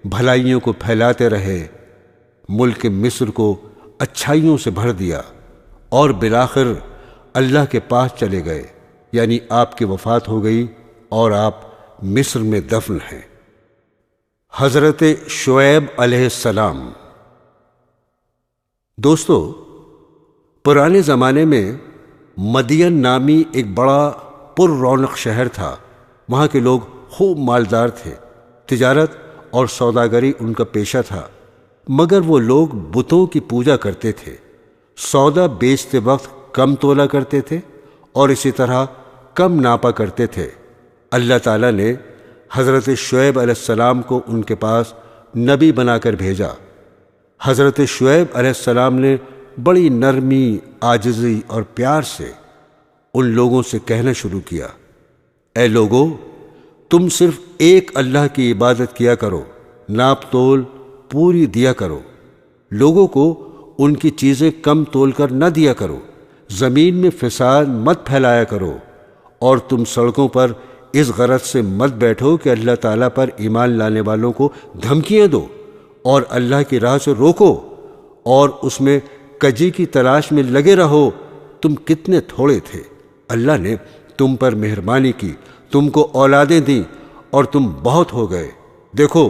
بھلائیوں کو پھیلاتے رہے، ملک مصر کو اچھائیوں سے بھر دیا، اور بالآخر اللہ کے پاس چلے گئے، یعنی آپ کی وفات ہو گئی اور آپ مصر میں دفن ہیں۔ حضرت شعیب علیہ السلام۔ دوستو، پرانے زمانے میں مدین نامی ایک بڑا پر رونق شہر تھا۔ وہاں کے لوگ خوب مالدار تھے، تجارت اور سوداگری ان کا پیشہ تھا، مگر وہ لوگ بتوں کی پوجا کرتے تھے، سودا بیچتے وقت کم تولا کرتے تھے اور اسی طرح کم ناپا کرتے تھے۔ اللہ تعالیٰ نے حضرت شعیب علیہ السلام کو ان کے پاس نبی بنا کر بھیجا۔ حضرت شعیب علیہ السلام نے بڑی نرمی، عاجزی اور پیار سے ان لوگوں سے کہنا شروع کیا، اے لوگو، تم صرف ایک اللہ کی عبادت کیا کرو، ناپ تول پوری دیا کرو، لوگوں کو ان کی چیزیں کم تول کر نہ دیا کرو، زمین میں فساد مت پھیلایا کرو، اور تم سڑکوں پر اس غرض سے مت بیٹھو کہ اللہ تعالیٰ پر ایمان لانے والوں کو دھمکیاں دو اور اللہ کی راہ سے روکو، اور اس میں کجی کی تلاش میں لگے رہو۔ تم کتنے تھوڑے تھے، اللہ نے تم پر مہربانی کی، تم کو اولادیں دیں اور تم بہت ہو گئے۔ دیکھو،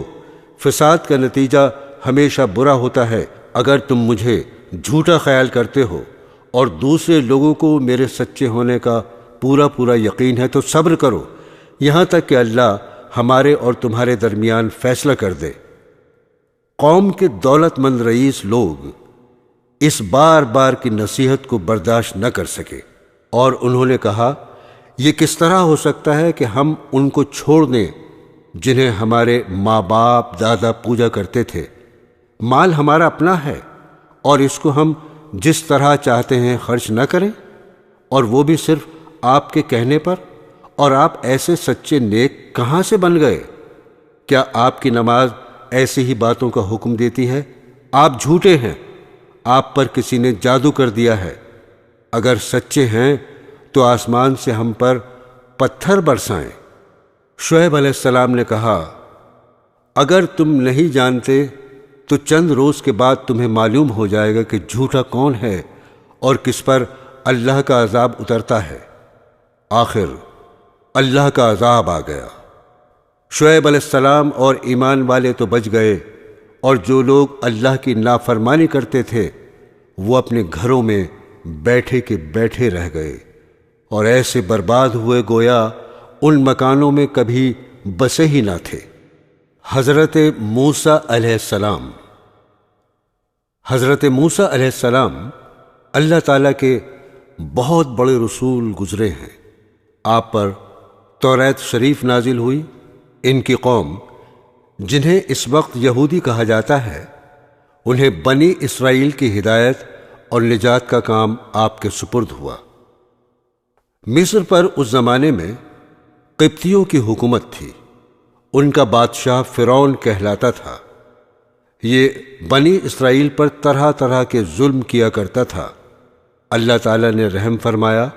فساد کا نتیجہ ہمیشہ برا ہوتا ہے۔ اگر تم مجھے جھوٹا خیال کرتے ہو اور دوسرے لوگوں کو میرے سچے ہونے کا پورا یقین ہے تو صبر کرو، یہاں تک کہ اللہ ہمارے اور تمہارے درمیان فیصلہ کر دے۔ قوم کے دولت مند رئیس لوگ اس بار بار کی نصیحت کو برداشت نہ کر سکے، اور انہوں نے کہا یہ کس طرح ہو سکتا ہے کہ ہم ان کو چھوڑ دیں جنہیں ہمارے ماں باپ دادا پوجا کرتے تھے؟ مال ہمارا اپنا ہے اور اس کو ہم جس طرح چاہتے ہیں خرچ نہ کریں، اور وہ بھی صرف آپ کے کہنے پر؟ اور آپ ایسے سچے نیک کہاں سے بن گئے؟ کیا آپ کی نماز ایسی ہی باتوں کا حکم دیتی ہے؟ آپ جھوٹے ہیں، آپ پر کسی نے جادو کر دیا ہے۔ اگر سچے ہیں تو آسمان سے ہم پر پتھر برسائیں۔ شعیب علیہ السلام نے کہا اگر تم نہیں جانتے تو چند روز کے بعد تمہیں معلوم ہو جائے گا کہ جھوٹا کون ہے اور کس پر اللہ کا عذاب اترتا ہے۔ آخر اللہ کا عذاب آ گیا۔ شعیب علیہ السلام اور ایمان والے تو بچ گئے، اور جو لوگ اللہ کی نافرمانی کرتے تھے وہ اپنے گھروں میں بیٹھے کے بیٹھے رہ گئے، اور ایسے برباد ہوئے گویا ان مکانوں میں کبھی بسے ہی نہ تھے۔ حضرت موسیٰ علیہ السلام۔ حضرت موسیٰ علیہ السلام اللہ تعالیٰ کے بہت بڑے رسول گزرے ہیں۔ آپ پر توریت شریف نازل ہوئی۔ ان کی قوم جنہیں اس وقت یہودی کہا جاتا ہے، انہیں بنی اسرائیل کی ہدایت اور نجات کا کام آپ کے سپرد ہوا۔ مصر پر اس زمانے میں قبطیوں کی حکومت تھی۔ ان کا بادشاہ فرعون کہلاتا تھا۔ یہ بنی اسرائیل پر طرح طرح کے ظلم کیا کرتا تھا۔ اللہ تعالیٰ نے رحم فرمایا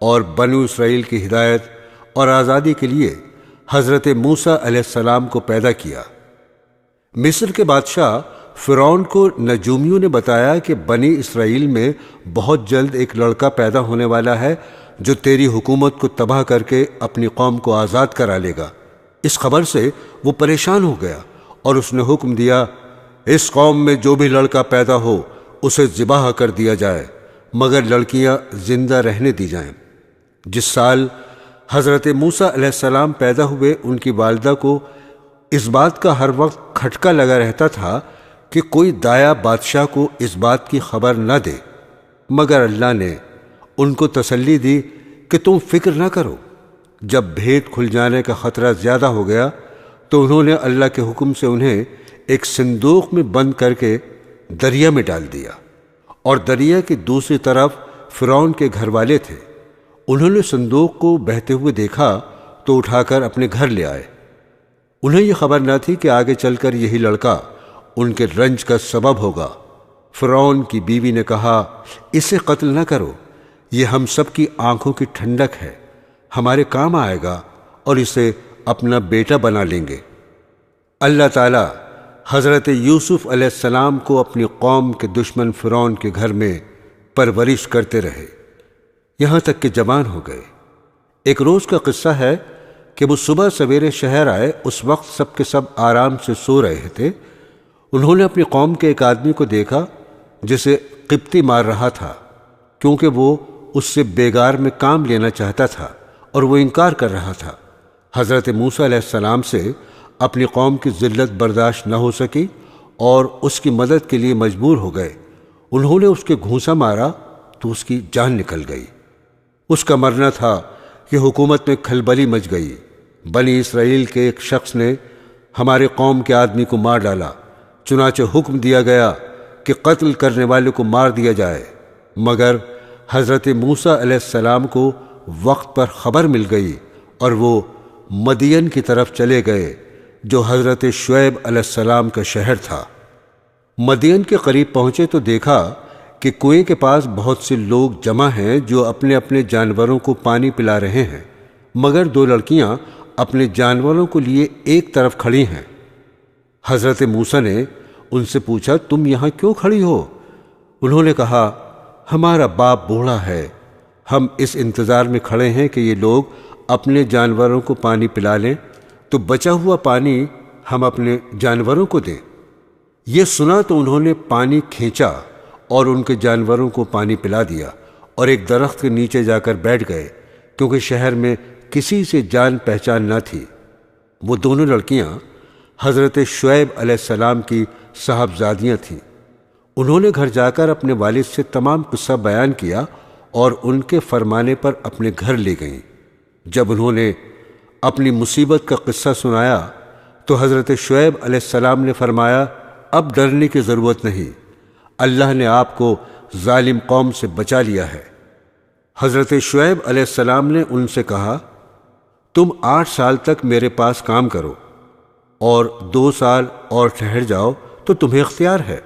اور بنو اسرائیل کی ہدایت اور آزادی کے لیے حضرت موسیٰ علیہ السلام کو پیدا کیا۔ مصر کے بادشاہ فرعون کو نجومیوں نے بتایا کہ بنی اسرائیل میں بہت جلد ایک لڑکا پیدا ہونے والا ہے جو تیری حکومت کو تباہ کر کے اپنی قوم کو آزاد کرا لے گا۔ اس خبر سے وہ پریشان ہو گیا اور اس نے حکم دیا، اس قوم میں جو بھی لڑکا پیدا ہو اسے ذبح کر دیا جائے، مگر لڑکیاں زندہ رہنے دی جائیں۔ جس سال حضرت موسیٰ علیہ السلام پیدا ہوئے، ان کی والدہ کو اس بات کا ہر وقت کھٹکا لگا رہتا تھا کہ کوئی دایا بادشاہ کو اس بات کی خبر نہ دے، مگر اللہ نے ان کو تسلی دی کہ تم فکر نہ کرو۔ جب بھید کھل جانے کا خطرہ زیادہ ہو گیا تو انہوں نے اللہ کے حکم سے انہیں ایک صندوق میں بند کر کے دریا میں ڈال دیا، اور دریا کی دوسری طرف فرعون کے گھر والے تھے۔ انہوں نے صندوق کو بہتے ہوئے دیکھا تو اٹھا کر اپنے گھر لے آئے۔ انہیں یہ خبر نہ تھی کہ آگے چل کر یہی لڑکا ان کے رنج کا سبب ہوگا۔ فرعون کی بیوی نے کہا، اسے قتل نہ کرو، یہ ہم سب کی آنکھوں کی ٹھنڈک ہے، ہمارے کام آئے گا اور اسے اپنا بیٹا بنا لیں گے۔ اللہ تعالیٰ حضرت یوسف علیہ السلام کو اپنی قوم کے دشمن فرعون کے گھر میں پرورش کرتے رہے، یہاں تک کہ جوان ہو گئے۔ ایک روز کا قصہ ہے کہ وہ صبح سویرے شہر آئے، اس وقت سب کے سب آرام سے سو رہے تھے۔ انہوں نے اپنی قوم کے ایک آدمی کو دیکھا جسے قبطی مار رہا تھا، کیونکہ وہ اس سے بیگار میں کام لینا چاہتا تھا اور وہ انکار کر رہا تھا۔ حضرت موسیٰ علیہ السلام سے اپنی قوم کی ذلت برداشت نہ ہو سکی اور اس کی مدد کے لیے مجبور ہو گئے۔ انہوں نے اس کے گھونسا مارا تو اس کی جان نکل گئی۔ اس کا مرنا تھا کہ حکومت میں کھلبلی مچ گئی۔ بنی اسرائیل کے ایک شخص نے ہمارے قوم کے آدمی کو مار ڈالا، چنانچہ حکم دیا گیا کہ قتل کرنے والے کو مار دیا جائے، مگر حضرت موسیٰ علیہ السلام کو وقت پر خبر مل گئی اور وہ مدین کی طرف چلے گئے جو حضرت شعیب علیہ السلام کا شہر تھا۔ مدین کے قریب پہنچے تو دیکھا کہ کنویں کے پاس بہت سے لوگ جمع ہیں جو اپنے اپنے جانوروں کو پانی پلا رہے ہیں، مگر دو لڑکیاں اپنے جانوروں کو لیے ایک طرف کھڑی ہیں۔ حضرت موسیٰ نے ان سے پوچھا، تم یہاں کیوں کھڑی ہو؟ انہوں نے کہا، ہمارا باپ بوڑھا ہے، ہم اس انتظار میں کھڑے ہیں کہ یہ لوگ اپنے جانوروں کو پانی پلا لیں تو بچا ہوا پانی ہم اپنے جانوروں کو دیں۔ یہ سنا تو انہوں نے پانی کھینچا اور ان کے جانوروں کو پانی پلا دیا اور ایک درخت کے نیچے جا کر بیٹھ گئے، کیونکہ شہر میں کسی سے جان پہچان نہ تھی۔ وہ دونوں لڑکیاں حضرت شعیب علیہ السلام کی صاحبزادیاں تھیں۔ انہوں نے گھر جا کر اپنے والد سے تمام قصہ بیان کیا اور ان کے فرمانے پر اپنے گھر لے گئیں۔ جب انہوں نے اپنی مصیبت کا قصہ سنایا تو حضرت شعیب علیہ السلام نے فرمایا، اب ڈرنے کی ضرورت نہیں، اللہ نے آپ کو ظالم قوم سے بچا لیا ہے۔ حضرت شعیب علیہ السلام نے ان سے کہا، تم 8 سال تک میرے پاس کام کرو اور 2 سال اور ٹھہر جاؤ تو تمہیں اختیار ہے،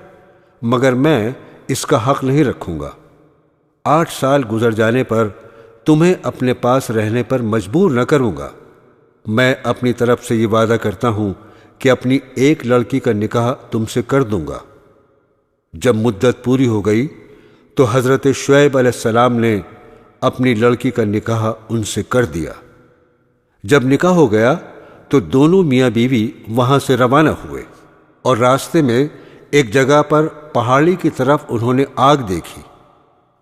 مگر میں اس کا حق نہیں رکھوں گا۔ 8 سال گزر جانے پر تمہیں اپنے پاس رہنے پر مجبور نہ کروں گا۔ میں اپنی طرف سے یہ وعدہ کرتا ہوں کہ اپنی ایک لڑکی کا نکاح تم سے کر دوں گا۔ جب مدت پوری ہو گئی تو حضرت شعیب علیہ السلام نے اپنی لڑکی کا نکاح ان سے کر دیا۔ جب نکاح ہو گیا تو دونوں میاں بیوی وہاں سے روانہ ہوئے اور راستے میں ایک جگہ پر پہاڑی کی طرف انہوں نے آگ دیکھی۔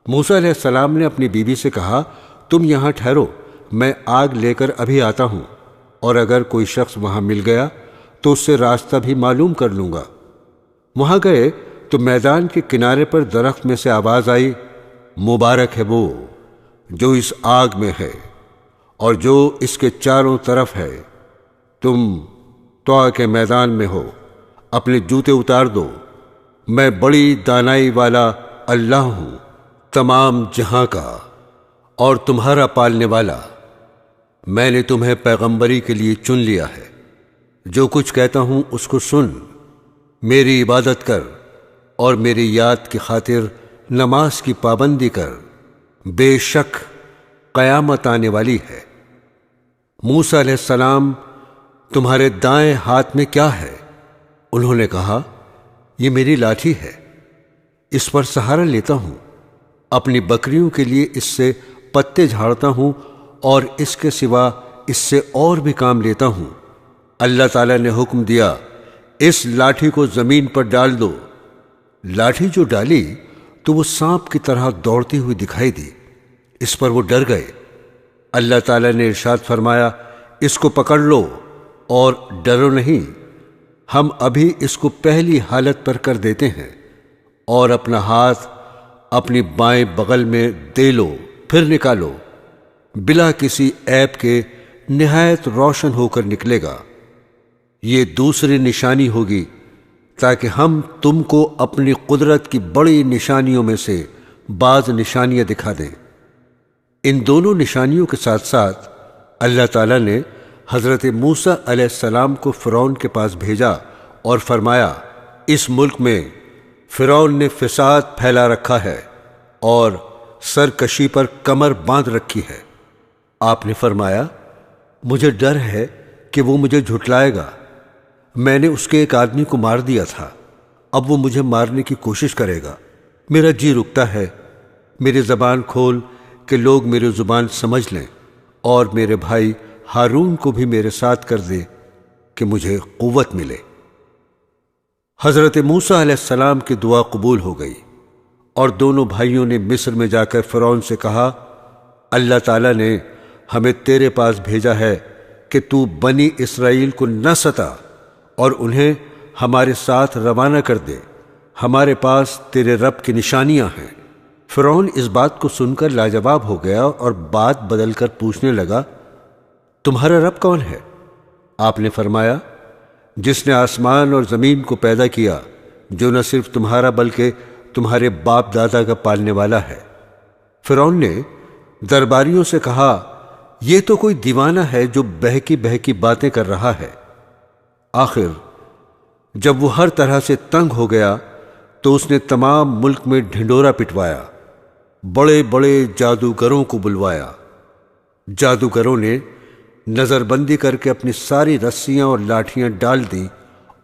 موسیٰ علیہ السلام نے اپنی بیوی سے کہا، تم یہاں ٹھہرو، میں آگ لے کر ابھی آتا ہوں، اور اگر کوئی شخص وہاں مل گیا تو اس سے راستہ بھی معلوم کر لوں گا۔ وہاں گئے تو میدان کے کنارے پر درخت میں سے آواز آئی، مبارک ہے وہ جو اس آگ میں ہے اور جو اس کے چاروں طرف ہے۔ تم طوع کے میدان میں ہو، اپنے جوتے اتار دو، میں بڑی دانائی والا اللہ ہوں، تمام جہاں کا اور تمہارا پالنے والا۔ میں نے تمہیں پیغمبری کے لیے چن لیا ہے، جو کچھ کہتا ہوں اس کو سن، میری عبادت کر اور میری یاد کی خاطر نماز کی پابندی کر، بے شک قیامت آنے والی ہے۔ موسیٰ علیہ السلام، تمہارے دائیں ہاتھ میں کیا ہے؟ انہوں نے کہا، یہ میری لاٹھی ہے، اس پر سہارا لیتا ہوں، اپنی بکریوں کے لیے اس سے پتے جھاڑتا ہوں اور اس کے سوا اس سے اور بھی کام لیتا ہوں۔ اللہ تعالیٰ نے حکم دیا، اس لاٹھی کو زمین پر ڈال دو۔ لاٹھی جو ڈالی تو وہ سانپ کی طرح دوڑتی ہوئی دکھائی دی۔ اس پر وہ ڈر گئے۔ اللہ تعالیٰ نے ارشاد فرمایا، اس کو پکڑ لو اور ڈرو نہیں، ہم ابھی اس کو پہلی حالت پر کر دیتے ہیں، اور اپنا ہاتھ اپنی بائیں بغل میں دے لو، پھر نکالو، بلا کسی عیب کے نہایت روشن ہو کر نکلے گا۔ یہ دوسری نشانی ہوگی تاکہ ہم تم کو اپنی قدرت کی بڑی نشانیوں میں سے بعض نشانیاں دکھا دیں۔ ان دونوں نشانیوں کے ساتھ ساتھ اللہ تعالیٰ نے حضرت موسیٰ علیہ السلام کو فرعون کے پاس بھیجا اور فرمایا، اس ملک میں فرعون نے فساد پھیلا رکھا ہے اور سرکشی پر کمر باندھ رکھی ہے۔ آپ نے فرمایا، مجھے ڈر ہے کہ وہ مجھے جھٹلائے گا۔ میں نے اس کے ایک آدمی کو مار دیا تھا، اب وہ مجھے مارنے کی کوشش کرے گا۔ میرا جی رکتا ہے، میری زبان کھول کہ لوگ میری زبان سمجھ لیں، اور میرے بھائی ہارون کو بھی میرے ساتھ کر دے کہ مجھے قوت ملے۔ حضرت موسیٰ علیہ السلام کی دعا قبول ہو گئی، اور دونوں بھائیوں نے مصر میں جا کر فرعون سے کہا، اللہ تعالیٰ نے ہمیں تیرے پاس بھیجا ہے کہ تو بنی اسرائیل کو نہ ستا اور انہیں ہمارے ساتھ روانہ کر دے، ہمارے پاس تیرے رب کی نشانیاں ہیں۔ فرعون اس بات کو سن کر لاجواب ہو گیا اور بات بدل کر پوچھنے لگا، تمہارا رب کون ہے؟ آپ نے فرمایا، جس نے آسمان اور زمین کو پیدا کیا، جو نہ صرف تمہارا بلکہ تمہارے باپ دادا کا پالنے والا ہے۔ فرعون نے درباریوں سے کہا، یہ تو کوئی دیوانہ ہے جو بہکی بہکی باتیں کر رہا ہے۔ آخر جب وہ ہر طرح سے تنگ ہو گیا تو اس نے تمام ملک میں ڈھنڈورا پٹوایا، بڑے بڑے جادوگروں کو بلوایا۔ جادوگروں نے نظر بندی کر کے اپنی ساری رسیاں اور لاٹھیاں ڈال دیں،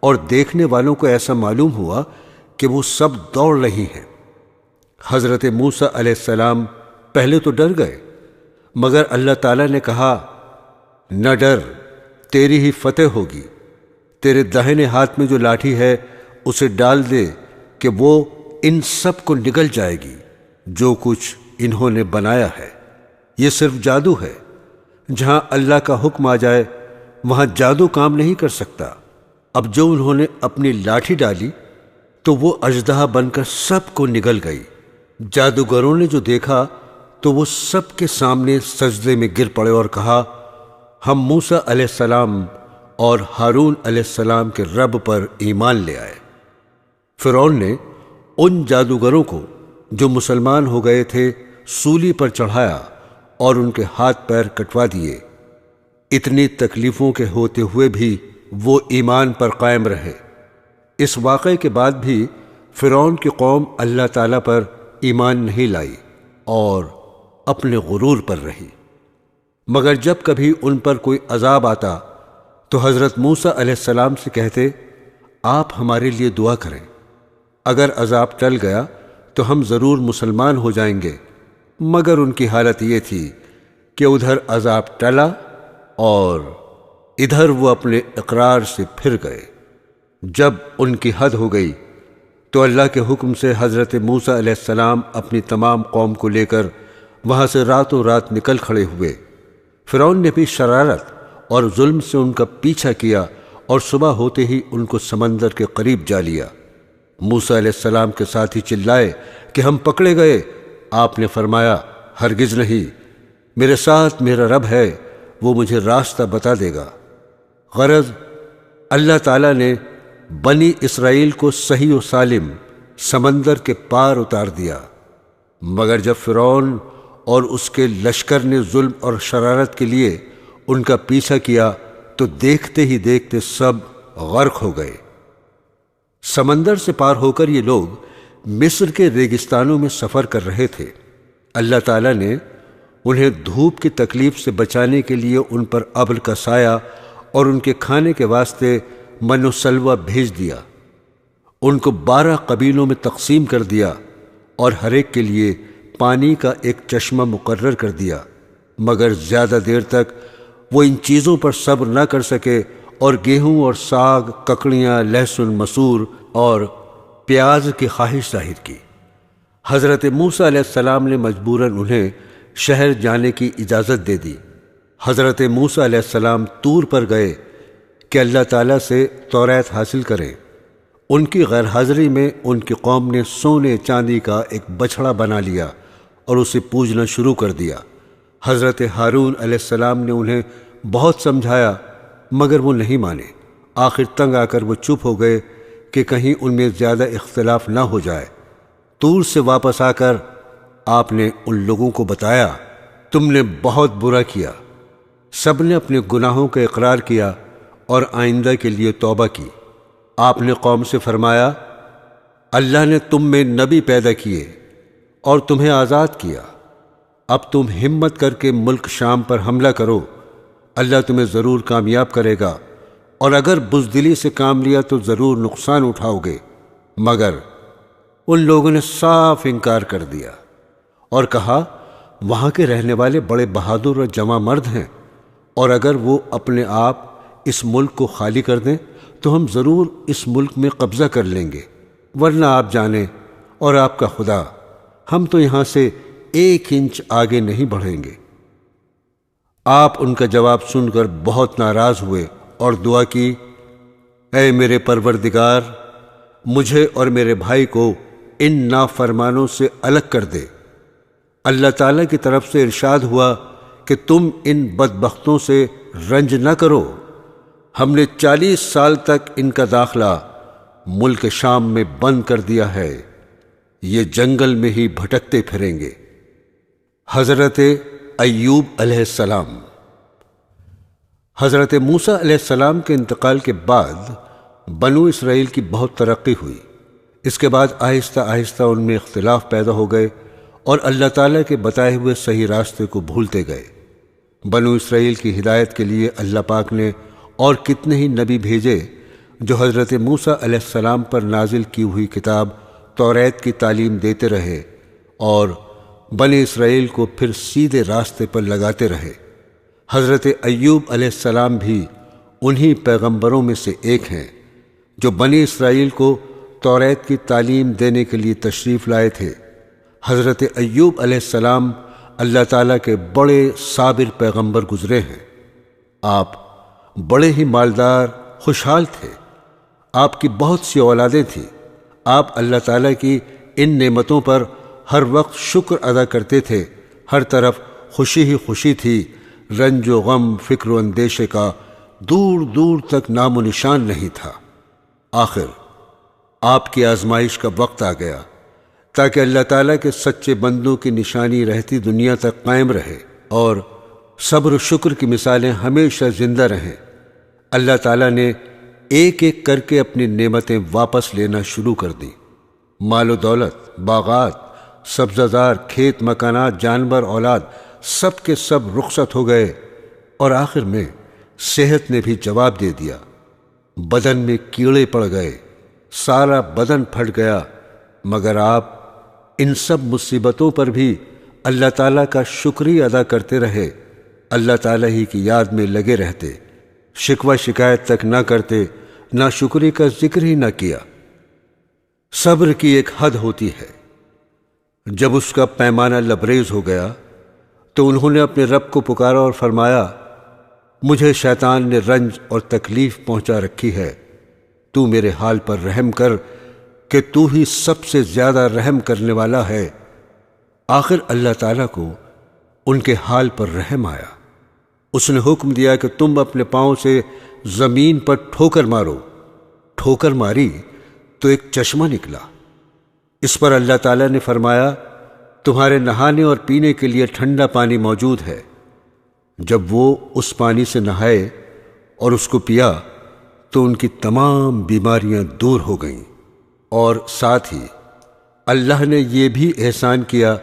اور دیکھنے والوں کو ایسا معلوم ہوا کہ وہ سب دوڑ رہی ہیں۔ حضرت موسیٰ علیہ السلام پہلے تو ڈر گئے، مگر اللہ تعالیٰ نے کہا، نہ ڈر، تیری ہی فتح ہوگی۔ تیرے داہنے ہاتھ میں جو لاٹھی ہے اسے ڈال دے کہ وہ ان سب کو نگل جائے گی جو کچھ انہوں نے بنایا ہے۔ یہ صرف جادو ہے، جہاں اللہ کا حکم آ جائے وہاں جادو کام نہیں کر سکتا۔ اب جو انہوں نے اپنی لاٹھی ڈالی تو وہ اژدہا بن کر سب کو نگل گئی۔ جادوگروں نے جو دیکھا تو وہ سب کے سامنے سجدے میں گر پڑے اور کہا، ہم موسیٰ علیہ السلام اور ہارون علیہ السلام کے رب پر ایمان لے آئے۔ فرعون نے ان جادوگروں کو جو مسلمان ہو گئے تھے سولی پر چڑھایا اور ان کے ہاتھ پیر کٹوا دیے۔ اتنی تکلیفوں کے ہوتے ہوئے بھی وہ ایمان پر قائم رہے۔ اس واقعے کے بعد بھی فرعون کی قوم اللہ تعالیٰ پر ایمان نہیں لائی اور اپنے غرور پر رہی، مگر جب کبھی ان پر کوئی عذاب آتا تو حضرت موسیٰ علیہ السلام سے کہتے، آپ ہمارے لیے دعا کریں، اگر عذاب ٹل گیا تو ہم ضرور مسلمان ہو جائیں گے۔ مگر ان کی حالت یہ تھی کہ ادھر عذاب ٹلا اور ادھر وہ اپنے اقرار سے پھر گئے۔ جب ان کی حد ہو گئی تو اللہ کے حکم سے حضرت موسیٰ علیہ السلام اپنی تمام قوم کو لے کر وہاں سے راتوں رات نکل کھڑے ہوئے۔ فرعون نے بھی شرارت اور ظلم سے ان کا پیچھا کیا اور صبح ہوتے ہی ان کو سمندر کے قریب جا لیا۔ موسیٰ علیہ السلام کے ساتھی چلائے کہ ہم پکڑے گئے۔ آپ نے فرمایا، ہرگز نہیں، میرے ساتھ میرا رب ہے، وہ مجھے راستہ بتا دے گا۔ غرض اللہ تعالیٰ نے بنی اسرائیل کو صحیح و سالم سمندر کے پار اتار دیا، مگر جب فرعون اور اس کے لشکر نے ظلم اور شرارت کے لیے ان کا پیچھا کیا تو دیکھتے ہی دیکھتے سب غرق ہو گئے۔ سمندر سے پار ہو کر یہ لوگ مصر کے ریگستانوں میں سفر کر رہے تھے۔ اللہ تعالیٰ نے انہیں دھوپ کی تکلیف سے بچانے کے لیے ان پر ابر کا سایہ اور ان کے کھانے کے واسطے من و سلوہ بھیج دیا۔ ان کو 12 قبیلوں میں تقسیم کر دیا اور ہر ایک کے لیے پانی کا ایک چشمہ مقرر کر دیا، مگر زیادہ دیر تک وہ ان چیزوں پر صبر نہ کر سکے اور گیہوں اور ساگ، ککڑیاں، لہسن، مسور اور پیاز کی خواہش ظاہر کی۔ حضرت موسیٰ علیہ السلام نے مجبوراً انہیں شہر جانے کی اجازت دے دی۔ حضرت موسیٰ علیہ السلام طور پر گئے کہ اللہ تعالیٰ سے توریت حاصل کریں۔ ان کی غیر حاضری میں ان کی قوم نے سونے چاندی کا ایک بچھڑا بنا لیا اور اسے پوجنا شروع کر دیا۔ حضرت ہارون علیہ السلام نے انہیں بہت سمجھایا مگر وہ نہیں مانے۔ آخر تنگ آ کر وہ چپ ہو گئے کہ کہیں ان میں زیادہ اختلاف نہ ہو جائے۔ طور سے واپس آ کر آپ نے ان لوگوں کو بتایا، تم نے بہت برا کیا۔ سب نے اپنے گناہوں کا اقرار کیا اور آئندہ کے لیے توبہ کی۔ آپ نے قوم سے فرمایا، اللہ نے تم میں نبی پیدا کیے اور تمہیں آزاد کیا۔ اب تم ہمت کر کے ملک شام پر حملہ کرو، اللہ تمہیں ضرور کامیاب کرے گا، اور اگر بزدلی سے کام لیا تو ضرور نقصان اٹھاؤ گے۔ مگر ان لوگوں نے صاف انکار کر دیا اور کہا، وہاں کے رہنے والے بڑے بہادر اور جواں مرد ہیں، اور اگر وہ اپنے آپ اس ملک کو خالی کر دیں تو ہم ضرور اس ملک میں قبضہ کر لیں گے، ورنہ آپ جانیں اور آپ کا خدا، ہم تو یہاں سے 1 انچ آگے نہیں بڑھیں گے۔ آپ ان کا جواب سن کر بہت ناراض ہوئے اور دعا کی، اے میرے پروردگار، مجھے اور میرے بھائی کو ان نافرمانوں سے الگ کر دے۔ اللہ تعالیٰ کی طرف سے ارشاد ہوا کہ تم ان بدبختوں سے رنج نہ کرو، ہم نے 40 سال تک ان کا داخلہ ملک شام میں بند کر دیا ہے، یہ جنگل میں ہی بھٹکتے پھریں گے۔ حضرت ایوب علیہ السلام۔ حضرت موسیٰ علیہ السلام کے انتقال کے بعد بنو اسرائیل کی بہت ترقی ہوئی۔ اس کے بعد آہستہ آہستہ ان میں اختلاف پیدا ہو گئے اور اللہ تعالیٰ کے بتائے ہوئے صحیح راستے کو بھولتے گئے۔ بنو اسرائیل کی ہدایت کے لیے اللہ پاک نے اور کتنے ہی نبی بھیجے جو حضرت موسیٰ علیہ السلام پر نازل کی ہوئی کتاب توریت کی تعلیم دیتے رہے اور بنی اسرائیل کو پھر سیدھے راستے پر لگاتے رہے۔ حضرت ایوب علیہ السلام بھی انہی پیغمبروں میں سے ایک ہیں جو بنی اسرائیل کو توریت کی تعلیم دینے کے لیے تشریف لائے تھے۔ حضرت ایوب علیہ السلام اللہ تعالیٰ کے بڑے صابر پیغمبر گزرے ہیں۔ آپ بڑے ہی مالدار، خوشحال تھے۔ آپ کی بہت سی اولادیں تھیں۔ آپ اللہ تعالیٰ کی ان نعمتوں پر ہر وقت شکر ادا کرتے تھے۔ ہر طرف خوشی ہی خوشی تھی، رنج و غم، فکر و اندیشے کا دور دور تک نام و نشان نہیں تھا۔ آخر آپ کی آزمائش کا وقت آ گیا تاکہ اللہ تعالیٰ کے سچے بندوں کی نشانی رہتی دنیا تک قائم رہے اور صبر و شکر کی مثالیں ہمیشہ زندہ رہیں۔ اللہ تعالیٰ نے ایک ایک کر کے اپنی نعمتیں واپس لینا شروع کر دیں۔ مال و دولت، باغات، سبزہ زار، کھیت مکانات، جانور، اولاد، سب کے سب رخصت ہو گئے، اور آخر میں صحت نے بھی جواب دے دیا۔ بدن میں کیڑے پڑ گئے، سارا بدن پھٹ گیا، مگر آپ ان سب مصیبتوں پر بھی اللہ تعالیٰ کا شکریہ ادا کرتے رہے، اللہ تعالیٰ ہی کی یاد میں لگے رہتے، شکوہ شکایت تک نہ کرتے، نہ شکری کا ذکر ہی نہ کیا۔ صبر کی ایک حد ہوتی ہے، جب اس کا پیمانہ لبریز ہو گیا تو انہوں نے اپنے رب کو پکارا اور فرمایا، مجھے شیطان نے رنج اور تکلیف پہنچا رکھی ہے، تو میرے حال پر رحم کر کہ تو ہی سب سے زیادہ رحم کرنے والا ہے۔ آخر اللہ تعالیٰ کو ان کے حال پر رحم آیا۔ اس نے حکم دیا کہ تم اپنے پاؤں سے زمین پر ٹھوکر مارو۔ ٹھوکر ماری تو ایک چشمہ نکلا۔ اس پر اللہ تعالیٰ نے فرمایا، تمہارے نہانے اور پینے کے لیے ٹھنڈا پانی موجود ہے۔ جب وہ اس پانی سے نہائے اور اس کو پیا تو ان کی تمام بیماریاں دور ہو گئیں۔ اور ساتھ ہی اللہ نے یہ بھی احسان کیا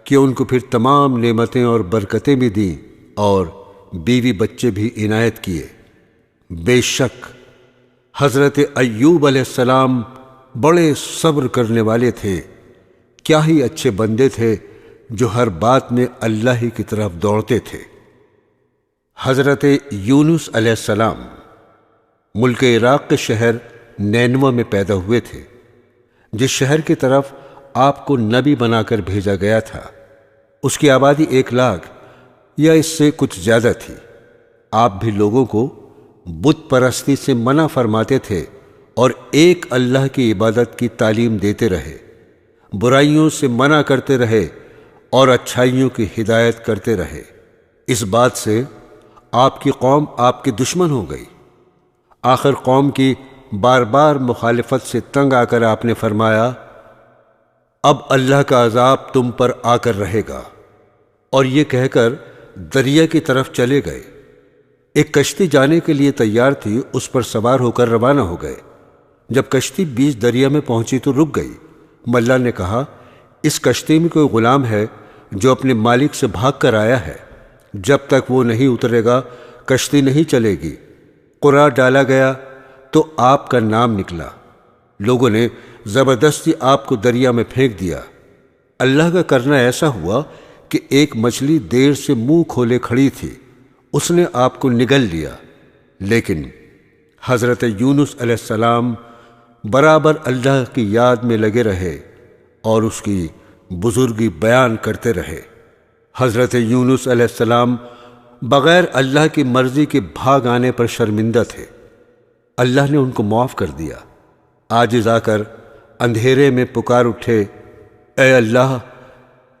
کہ ان کو پھر تمام نعمتیں اور برکتیں بھی دیں اور بیوی بچے بھی عنایت کیے۔ بے شک حضرت ایوب علیہ السلام بڑے صبر کرنے والے تھے، کیا ہی اچھے بندے تھے جو ہر بات میں اللہ ہی کی طرف دوڑتے تھے۔ حضرت یونس علیہ السلام ملک عراق کے شہر نینوہ میں پیدا ہوئے تھے، جس شہر کی طرف آپ کو نبی بنا کر بھیجا گیا تھا۔ اس کی آبادی 1,00,000 یا اس سے کچھ زیادہ تھی۔ آپ بھی لوگوں کو بت پرستی سے منع فرماتے تھے اور ایک اللہ کی عبادت کی تعلیم دیتے رہے، برائیوں سے منع کرتے رہے اور اچھائیوں کی ہدایت کرتے رہے۔ اس بات سے آپ کی قوم آپ کی دشمن ہو گئی۔ آخر قوم کی بار بار مخالفت سے تنگ آ کر آپ نے فرمایا، اب اللہ کا عذاب تم پر آ کر رہے گا، اور یہ کہہ کر دریا کی طرف چلے گئے۔ ایک کشتی جانے کے لیے تیار تھی، اس پر سوار ہو کر روانہ ہو گئے۔ جب کشتی بیچ دریا میں پہنچی تو رک گئی۔ ملا نے کہا، اس کشتی میں کوئی غلام ہے جو اپنے مالک سے بھاگ کر آیا ہے، جب تک وہ نہیں اترے گا کشتی نہیں چلے گی۔ قرعہ ڈالا گیا تو آپ کا نام نکلا۔ لوگوں نے زبردستی آپ کو دریا میں پھینک دیا۔ اللہ کا کرنا ایسا ہوا کہ ایک مچھلی دیر سے منہ کھولے کھڑی تھی، اس نے آپ کو نگل لیا، لیکن حضرت یونس علیہ السلام برابر اللہ کی یاد میں لگے رہے اور اس کی بزرگی بیان کرتے رہے۔ حضرت یونس علیہ السلام بغیر اللہ کی مرضی کے بھاگ آنے پر شرمندہ تھے۔ اللہ نے ان کو معاف کر دیا۔ عاجز آ کر اندھیرے میں پکار اٹھے، اے اللہ،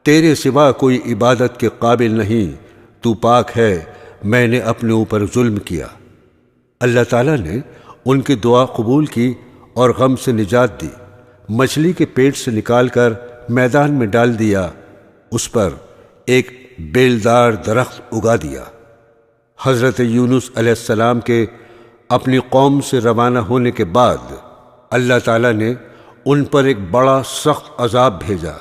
تیرے سوا کوئی عبادت کے قابل نہیں، تو پاک ہے، میں نے اپنے اوپر ظلم کیا۔ اللہ تعالیٰ نے ان کی دعا قبول کی اور غم سے نجات دی۔ مچھلی کے پیٹ سے نکال کر میدان میں ڈال دیا، اس پر ایک بیلدار درخت اگا دیا۔ حضرت یونس علیہ السلام کے اپنی قوم سے روانہ ہونے کے بعد اللہ تعالیٰ نے ان پر ایک بڑا سخت عذاب بھیجا،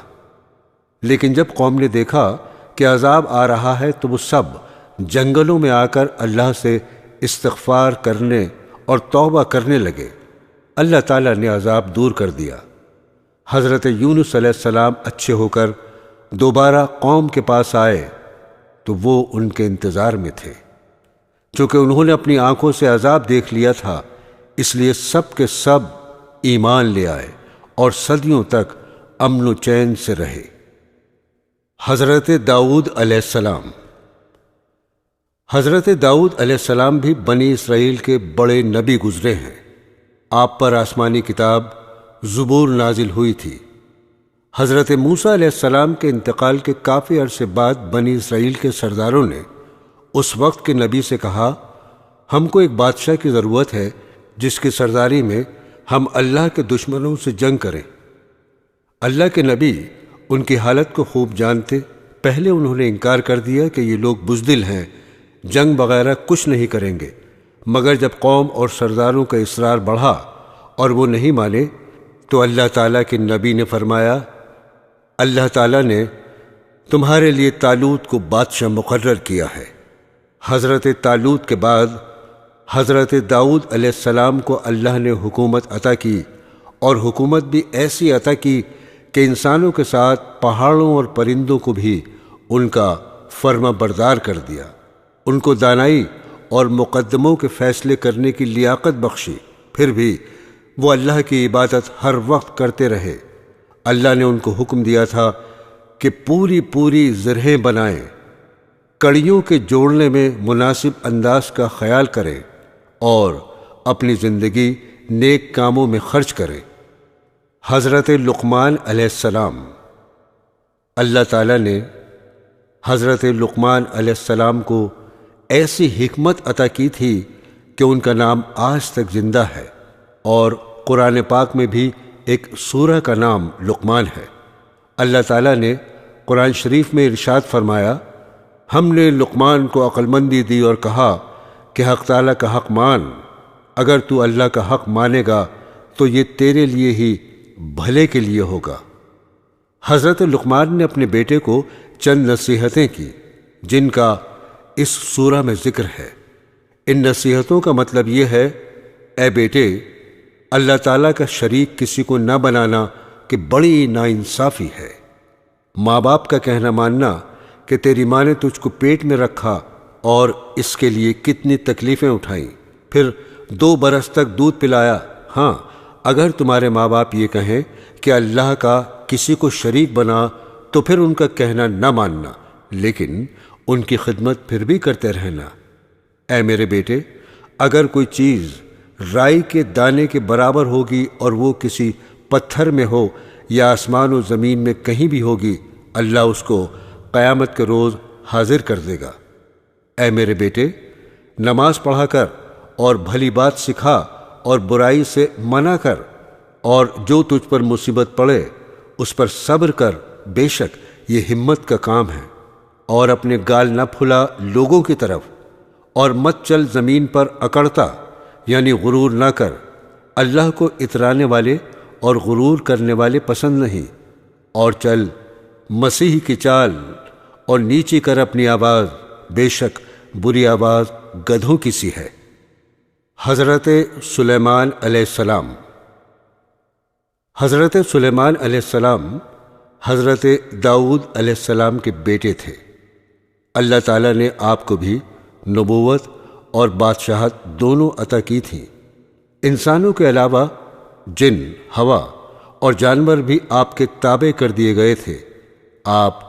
لیکن جب قوم نے دیکھا کہ عذاب آ رہا ہے تو وہ سب جنگلوں میں آ کر اللہ سے استغفار کرنے اور توبہ کرنے لگے۔ اللہ تعالیٰ نے عذاب دور کر دیا۔ حضرت یونس علیہ السلام اچھے ہو کر دوبارہ قوم کے پاس آئے تو وہ ان کے انتظار میں تھے۔ چونکہ انہوں نے اپنی آنکھوں سے عذاب دیکھ لیا تھا، اس لیے سب کے سب ایمان لے آئے اور صدیوں تک امن و چین سے رہے۔ حضرت داؤد علیہ السلام حضرت داؤد علیہ السلام بھی بنی اسرائیل کے بڑے نبی گزرے ہیں۔ آپ پر آسمانی کتاب زبور نازل ہوئی تھی۔ حضرت موسیٰ علیہ السلام کے انتقال کے کافی عرصے بعد بنی اسرائیل کے سرداروں نے اس وقت کے نبی سے کہا، ہم کو ایک بادشاہ کی ضرورت ہے جس کی سرداری میں ہم اللہ کے دشمنوں سے جنگ کریں۔ اللہ کے نبی ان کی حالت کو خوب جانتے۔ پہلے انہوں نے انکار کر دیا کہ یہ لوگ بزدل ہیں، جنگ وغیرہ کچھ نہیں کریں گے، مگر جب قوم اور سرداروں کا اصرار بڑھا اور وہ نہیں مانے تو اللہ تعالیٰ کے نبی نے فرمایا، اللہ تعالیٰ نے تمہارے لیے طالوت کو بادشاہ مقرر کیا ہے۔ حضرت طالوت کے بعد حضرت داؤد علیہ السلام کو اللہ نے حکومت عطا کی، اور حکومت بھی ایسی عطا کی کہ انسانوں کے ساتھ پہاڑوں اور پرندوں کو بھی ان کا فرما بردار کر دیا۔ ان کو دانائی اور مقدموں کے فیصلے کرنے کی لیاقت بخشی، پھر بھی وہ اللہ کی عبادت ہر وقت کرتے رہے۔ اللہ نے ان کو حکم دیا تھا کہ پوری زرہیں بنائیں، کڑیوں کے جوڑنے میں مناسب انداز کا خیال کریں اور اپنی زندگی نیک کاموں میں خرچ کریں۔ حضرت لقمان علیہ السلام اللہ تعالیٰ نے حضرت لقمان علیہ السلام کو ایسی حکمت عطا کی تھی کہ ان کا نام آج تک زندہ ہے، اور قرآن پاک میں بھی ایک سورہ کا نام لقمان ہے۔ اللہ تعالیٰ نے قرآن شریف میں ارشاد فرمایا، ہم نے لقمان کو عقل مندی دی اور کہا کہ حق تعالیٰ کا حق مان، اگر تو اللہ کا حق مانے گا تو یہ تیرے لیے ہی بھلے کے لیے ہوگا۔ حضرت لقمان نے اپنے بیٹے کو چند نصیحتیں کی جن کا اس سورہ میں ذکر ہے۔ ان نصیحتوں کا مطلب یہ ہے، اے بیٹے، اللہ تعالیٰ کا شریک کسی کو نہ بنانا کہ بڑی ناانصافی ہے۔ ماں باپ کا کہنا ماننا کہ تیری ماں نے تجھ کو پیٹ میں رکھا اور اس کے لیے کتنی تکلیفیں اٹھائیں، پھر 2 برس تک دودھ پلایا۔ ہاں، اگر تمہارے ماں باپ یہ کہیں کہ اللہ کا کسی کو شریک بنا تو پھر ان کا کہنا نہ ماننا، لیکن ان کی خدمت پھر بھی کرتے رہنا۔ اے میرے بیٹے، اگر کوئی چیز رائی کے دانے کے برابر ہوگی اور وہ کسی پتھر میں ہو یا آسمان و زمین میں کہیں بھی ہوگی، اللہ اس کو قیامت کے روز حاضر کر دے گا۔ اے میرے بیٹے، نماز پڑھا کر اور بھلی بات سکھا اور برائی سے منع کر، اور جو تجھ پر مصیبت پڑے اس پر صبر کر، بے شک یہ ہمت کا کام ہے۔ اور اپنے گال نہ پھلا لوگوں کی طرف، اور مت چل زمین پر اکڑتا، یعنی غرور نہ کر۔ اللہ کو اترانے والے اور غرور کرنے والے پسند نہیں۔ اور چل مسیح کی چال اور نیچی کر اپنی آواز، بے شک بری آواز گدھوں کی سی ہے۔ حضرت سلیمان علیہ السلام۔ حضرت سلیمان علیہ السلام حضرت داؤد علیہ السلام کے بیٹے تھے۔ اللہ تعالیٰ نے آپ کو بھی نبوت اور بادشاہت دونوں عطا کی تھیں۔ انسانوں کے علاوہ جن، ہوا اور جانور بھی آپ کے تابع کر دیے گئے تھے۔ آپ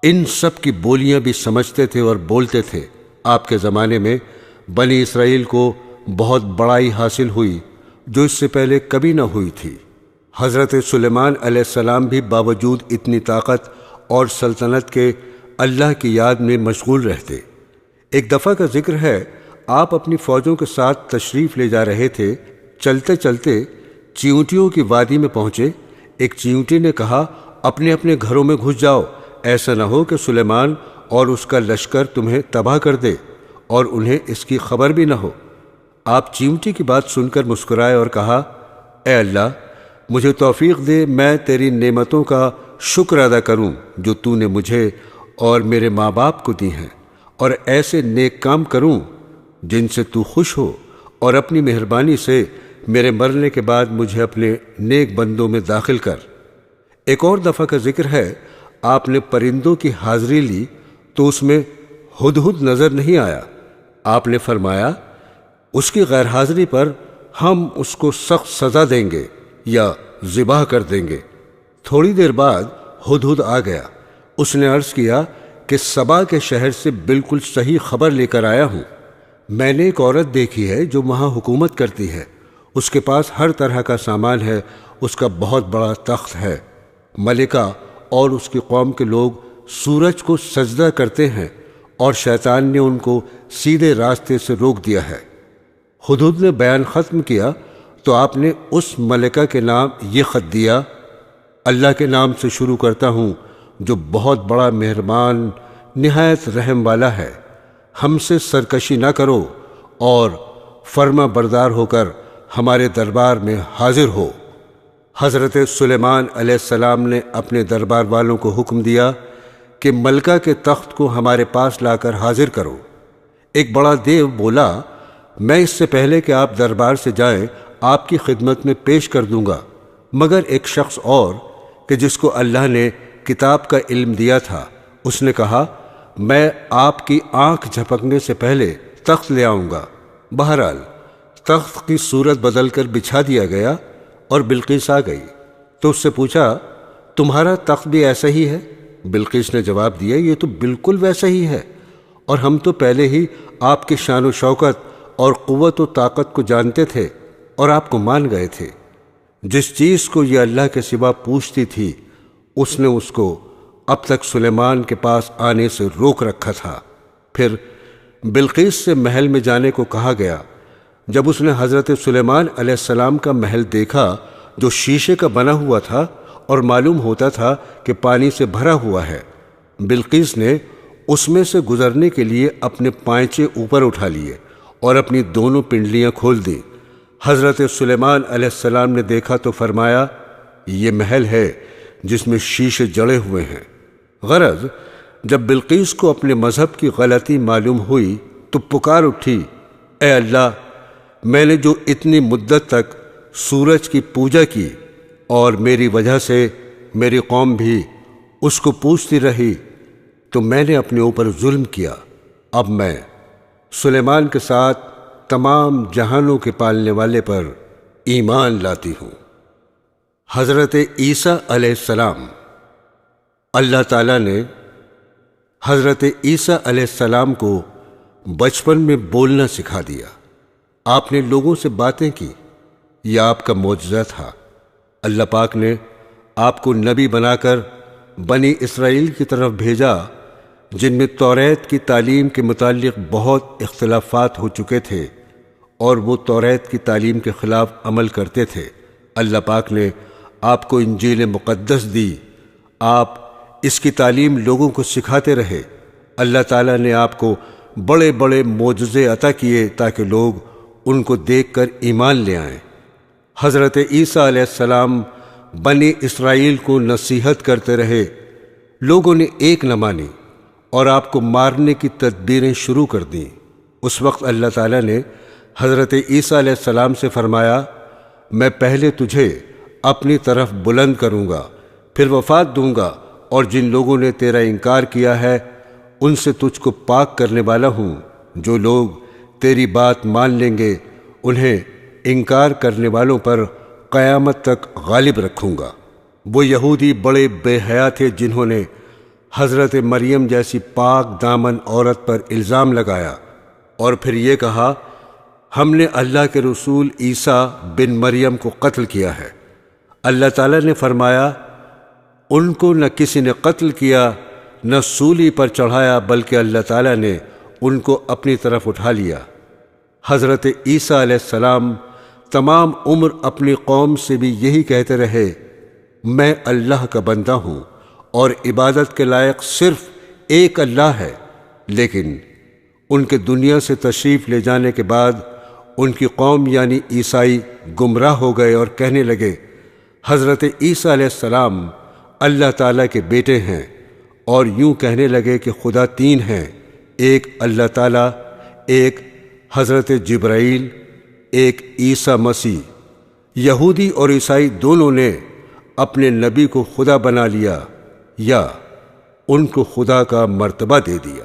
ان سب کی بولیاں بھی سمجھتے تھے اور بولتے تھے۔ آپ کے زمانے میں بنی اسرائیل کو بہت بڑائی حاصل ہوئی جو اس سے پہلے کبھی نہ ہوئی تھی۔ حضرت سلیمان علیہ السلام بھی باوجود اتنی طاقت اور سلطنت کے اللہ کی یاد میں مشغول رہتے۔ ایک دفعہ کا ذکر ہے، آپ اپنی فوجوں کے ساتھ تشریف لے جا رہے تھے۔ چلتے چلتے چیونٹیوں کی وادی میں پہنچے۔ ایک چیونٹی نے کہا، اپنے اپنے گھروں میں گھس جاؤ، ایسا نہ ہو کہ سلیمان اور اس کا لشکر تمہیں تباہ کر دے اور انہیں اس کی خبر بھی نہ ہو۔ آپ چیونٹی کی بات سن کر مسکرائے اور کہا، اے اللہ، مجھے توفیق دے، میں تیری نعمتوں کا شکر ادا کروں جو تو نے مجھے اور میرے ماں باپ کو دی ہیں، اور ایسے نیک کام کروں جن سے تو خوش ہو، اور اپنی مہربانی سے میرے مرنے کے بعد مجھے اپنے نیک بندوں میں داخل کر۔ ایک اور دفعہ کا ذکر ہے، آپ نے پرندوں کی حاضری لی تو اس میں ہدہد نظر نہیں آیا۔ آپ نے فرمایا، اس کی غیر حاضری پر ہم اس کو سخت سزا دیں گے یا ذبح کر دیں گے۔ تھوڑی دیر بعد ہدہد آ گیا۔ اس نے عرض کیا کہ سبا کے شہر سے بالکل صحیح خبر لے کر آیا ہوں۔ میں نے ایک عورت دیکھی ہے جو وہاں حکومت کرتی ہے۔ اس کے پاس ہر طرح کا سامان ہے، اس کا بہت بڑا تخت ہے۔ ملکہ اور اس کی قوم کے لوگ سورج کو سجدہ کرتے ہیں، اور شیطان نے ان کو سیدھے راستے سے روک دیا ہے۔ ہدہد نے بیان ختم کیا تو آپ نے اس ملکہ کے نام یہ خط دیا، اللہ کے نام سے شروع کرتا ہوں جو بہت بڑا مہربان نہایت رحم والا ہے۔ ہم سے سرکشی نہ کرو اور فرما بردار ہو کر ہمارے دربار میں حاضر ہو۔ حضرت سلیمان علیہ السلام نے اپنے دربار والوں کو حکم دیا کہ ملکہ کے تخت کو ہمارے پاس لا کر حاضر کرو۔ ایک بڑا دیو بولا، میں اس سے پہلے کہ آپ دربار سے جائیں آپ کی خدمت میں پیش کر دوں گا، مگر ایک شخص اور کہ جس کو اللہ نے کتاب کا علم دیا تھا، اس نے کہا، میں آپ کی آنکھ جھپکنے سے پہلے تخت لے آؤں گا۔ بہرحال تخت کی صورت بدل کر بچھا دیا گیا اور بلقیس آ گئی تو اس سے پوچھا، تمہارا تخت بھی ایسا ہی ہے؟ بلقیس نے جواب دیا، یہ تو بالکل ویسا ہی ہے، اور ہم تو پہلے ہی آپ کی شان و شوکت اور قوت و طاقت کو جانتے تھے اور آپ کو مان گئے تھے۔ جس چیز کو یہ اللہ کے سوا پوچھتی تھی اس نے اس کو اب تک سلیمان کے پاس آنے سے روک رکھا تھا۔ پھر بلقیس سے محل میں جانے کو کہا گیا۔ جب اس نے حضرت سلیمان علیہ السلام کا محل دیکھا جو شیشے کا بنا ہوا تھا اور معلوم ہوتا تھا کہ پانی سے بھرا ہوا ہے، بلقیس نے اس میں سے گزرنے کے لیے اپنے پائنچے اوپر اٹھا لیے اور اپنی دونوں پنڈلیاں کھول دیں۔ حضرت سلیمان علیہ السلام نے دیکھا تو فرمایا، یہ محل ہے جس میں شیشے جڑے ہوئے ہیں۔ غرض جب بلقیس کو اپنے مذہب کی غلطی معلوم ہوئی تو پکار اٹھی، اے اللہ، میں نے جو اتنی مدت تک سورج کی پوجا کی اور میری وجہ سے میری قوم بھی اس کو پوجتی رہی، تو میں نے اپنے اوپر ظلم کیا۔ اب میں سلیمان کے ساتھ تمام جہانوں کے پالنے والے پر ایمان لاتی ہوں۔ حضرت عیسیٰ علیہ السلام۔ اللہ تعالیٰ نے حضرت عیسیٰ علیہ السلام کو بچپن میں بولنا سکھا دیا۔ آپ نے لوگوں سے باتیں کی، یہ آپ کا معجزہ تھا۔ اللہ پاک نے آپ کو نبی بنا کر بنی اسرائیل کی طرف بھیجا، جن میں توریت کی تعلیم کے متعلق بہت اختلافات ہو چکے تھے اور وہ توریت کی تعلیم کے خلاف عمل کرتے تھے۔ اللہ پاک نے آپ کو انجیل مقدس دی، آپ اس کی تعلیم لوگوں کو سکھاتے رہے۔ اللہ تعالیٰ نے آپ کو بڑے بڑے معجزے عطا کیے تاکہ لوگ ان کو دیکھ کر ایمان لے آئیں۔ حضرت عیسیٰ علیہ السلام بنی اسرائیل کو نصیحت کرتے رہے، لوگوں نے ایک نہ مانی اور آپ کو مارنے کی تدبیریں شروع کر دیں۔ اس وقت اللہ تعالیٰ نے حضرت عیسیٰ علیہ السلام سے فرمایا، میں پہلے تجھے اپنی طرف بلند کروں گا، پھر وفات دوں گا، اور جن لوگوں نے تیرا انکار کیا ہے ان سے تجھ کو پاک کرنے والا ہوں۔ جو لوگ تیری بات مان لیں گے انہیں انکار کرنے والوں پر قیامت تک غالب رکھوں گا۔ وہ یہودی بڑے بے حیا تھے جنہوں نے حضرت مریم جیسی پاک دامن عورت پر الزام لگایا اور پھر یہ کہا، ہم نے اللہ کے رسول عیسیٰ بن مریم کو قتل کیا ہے۔ اللہ تعالیٰ نے فرمایا، ان کو نہ کسی نے قتل کیا نہ سولی پر چڑھایا، بلکہ اللہ تعالیٰ نے ان کو اپنی طرف اٹھا لیا۔ حضرت عیسیٰ علیہ السلام تمام عمر اپنی قوم سے بھی یہی کہتے رہے، میں اللہ کا بندہ ہوں اور عبادت کے لائق صرف ایک اللہ ہے۔ لیکن ان کے دنیا سے تشریف لے جانے کے بعد ان کی قوم یعنی عیسائی گمراہ ہو گئے اور کہنے لگے، حضرت عیسیٰ علیہ السلام اللہ تعالیٰ کے بیٹے ہیں، اور یوں کہنے لگے کہ خدا تین ہیں، ایک اللہ تعالیٰ، ایک حضرت جبرائیل، ایک عیسیٰ مسیح۔ یہودی اور عیسائی دونوں نے اپنے نبی کو خدا بنا لیا یا ان کو خدا کا مرتبہ دے دیا۔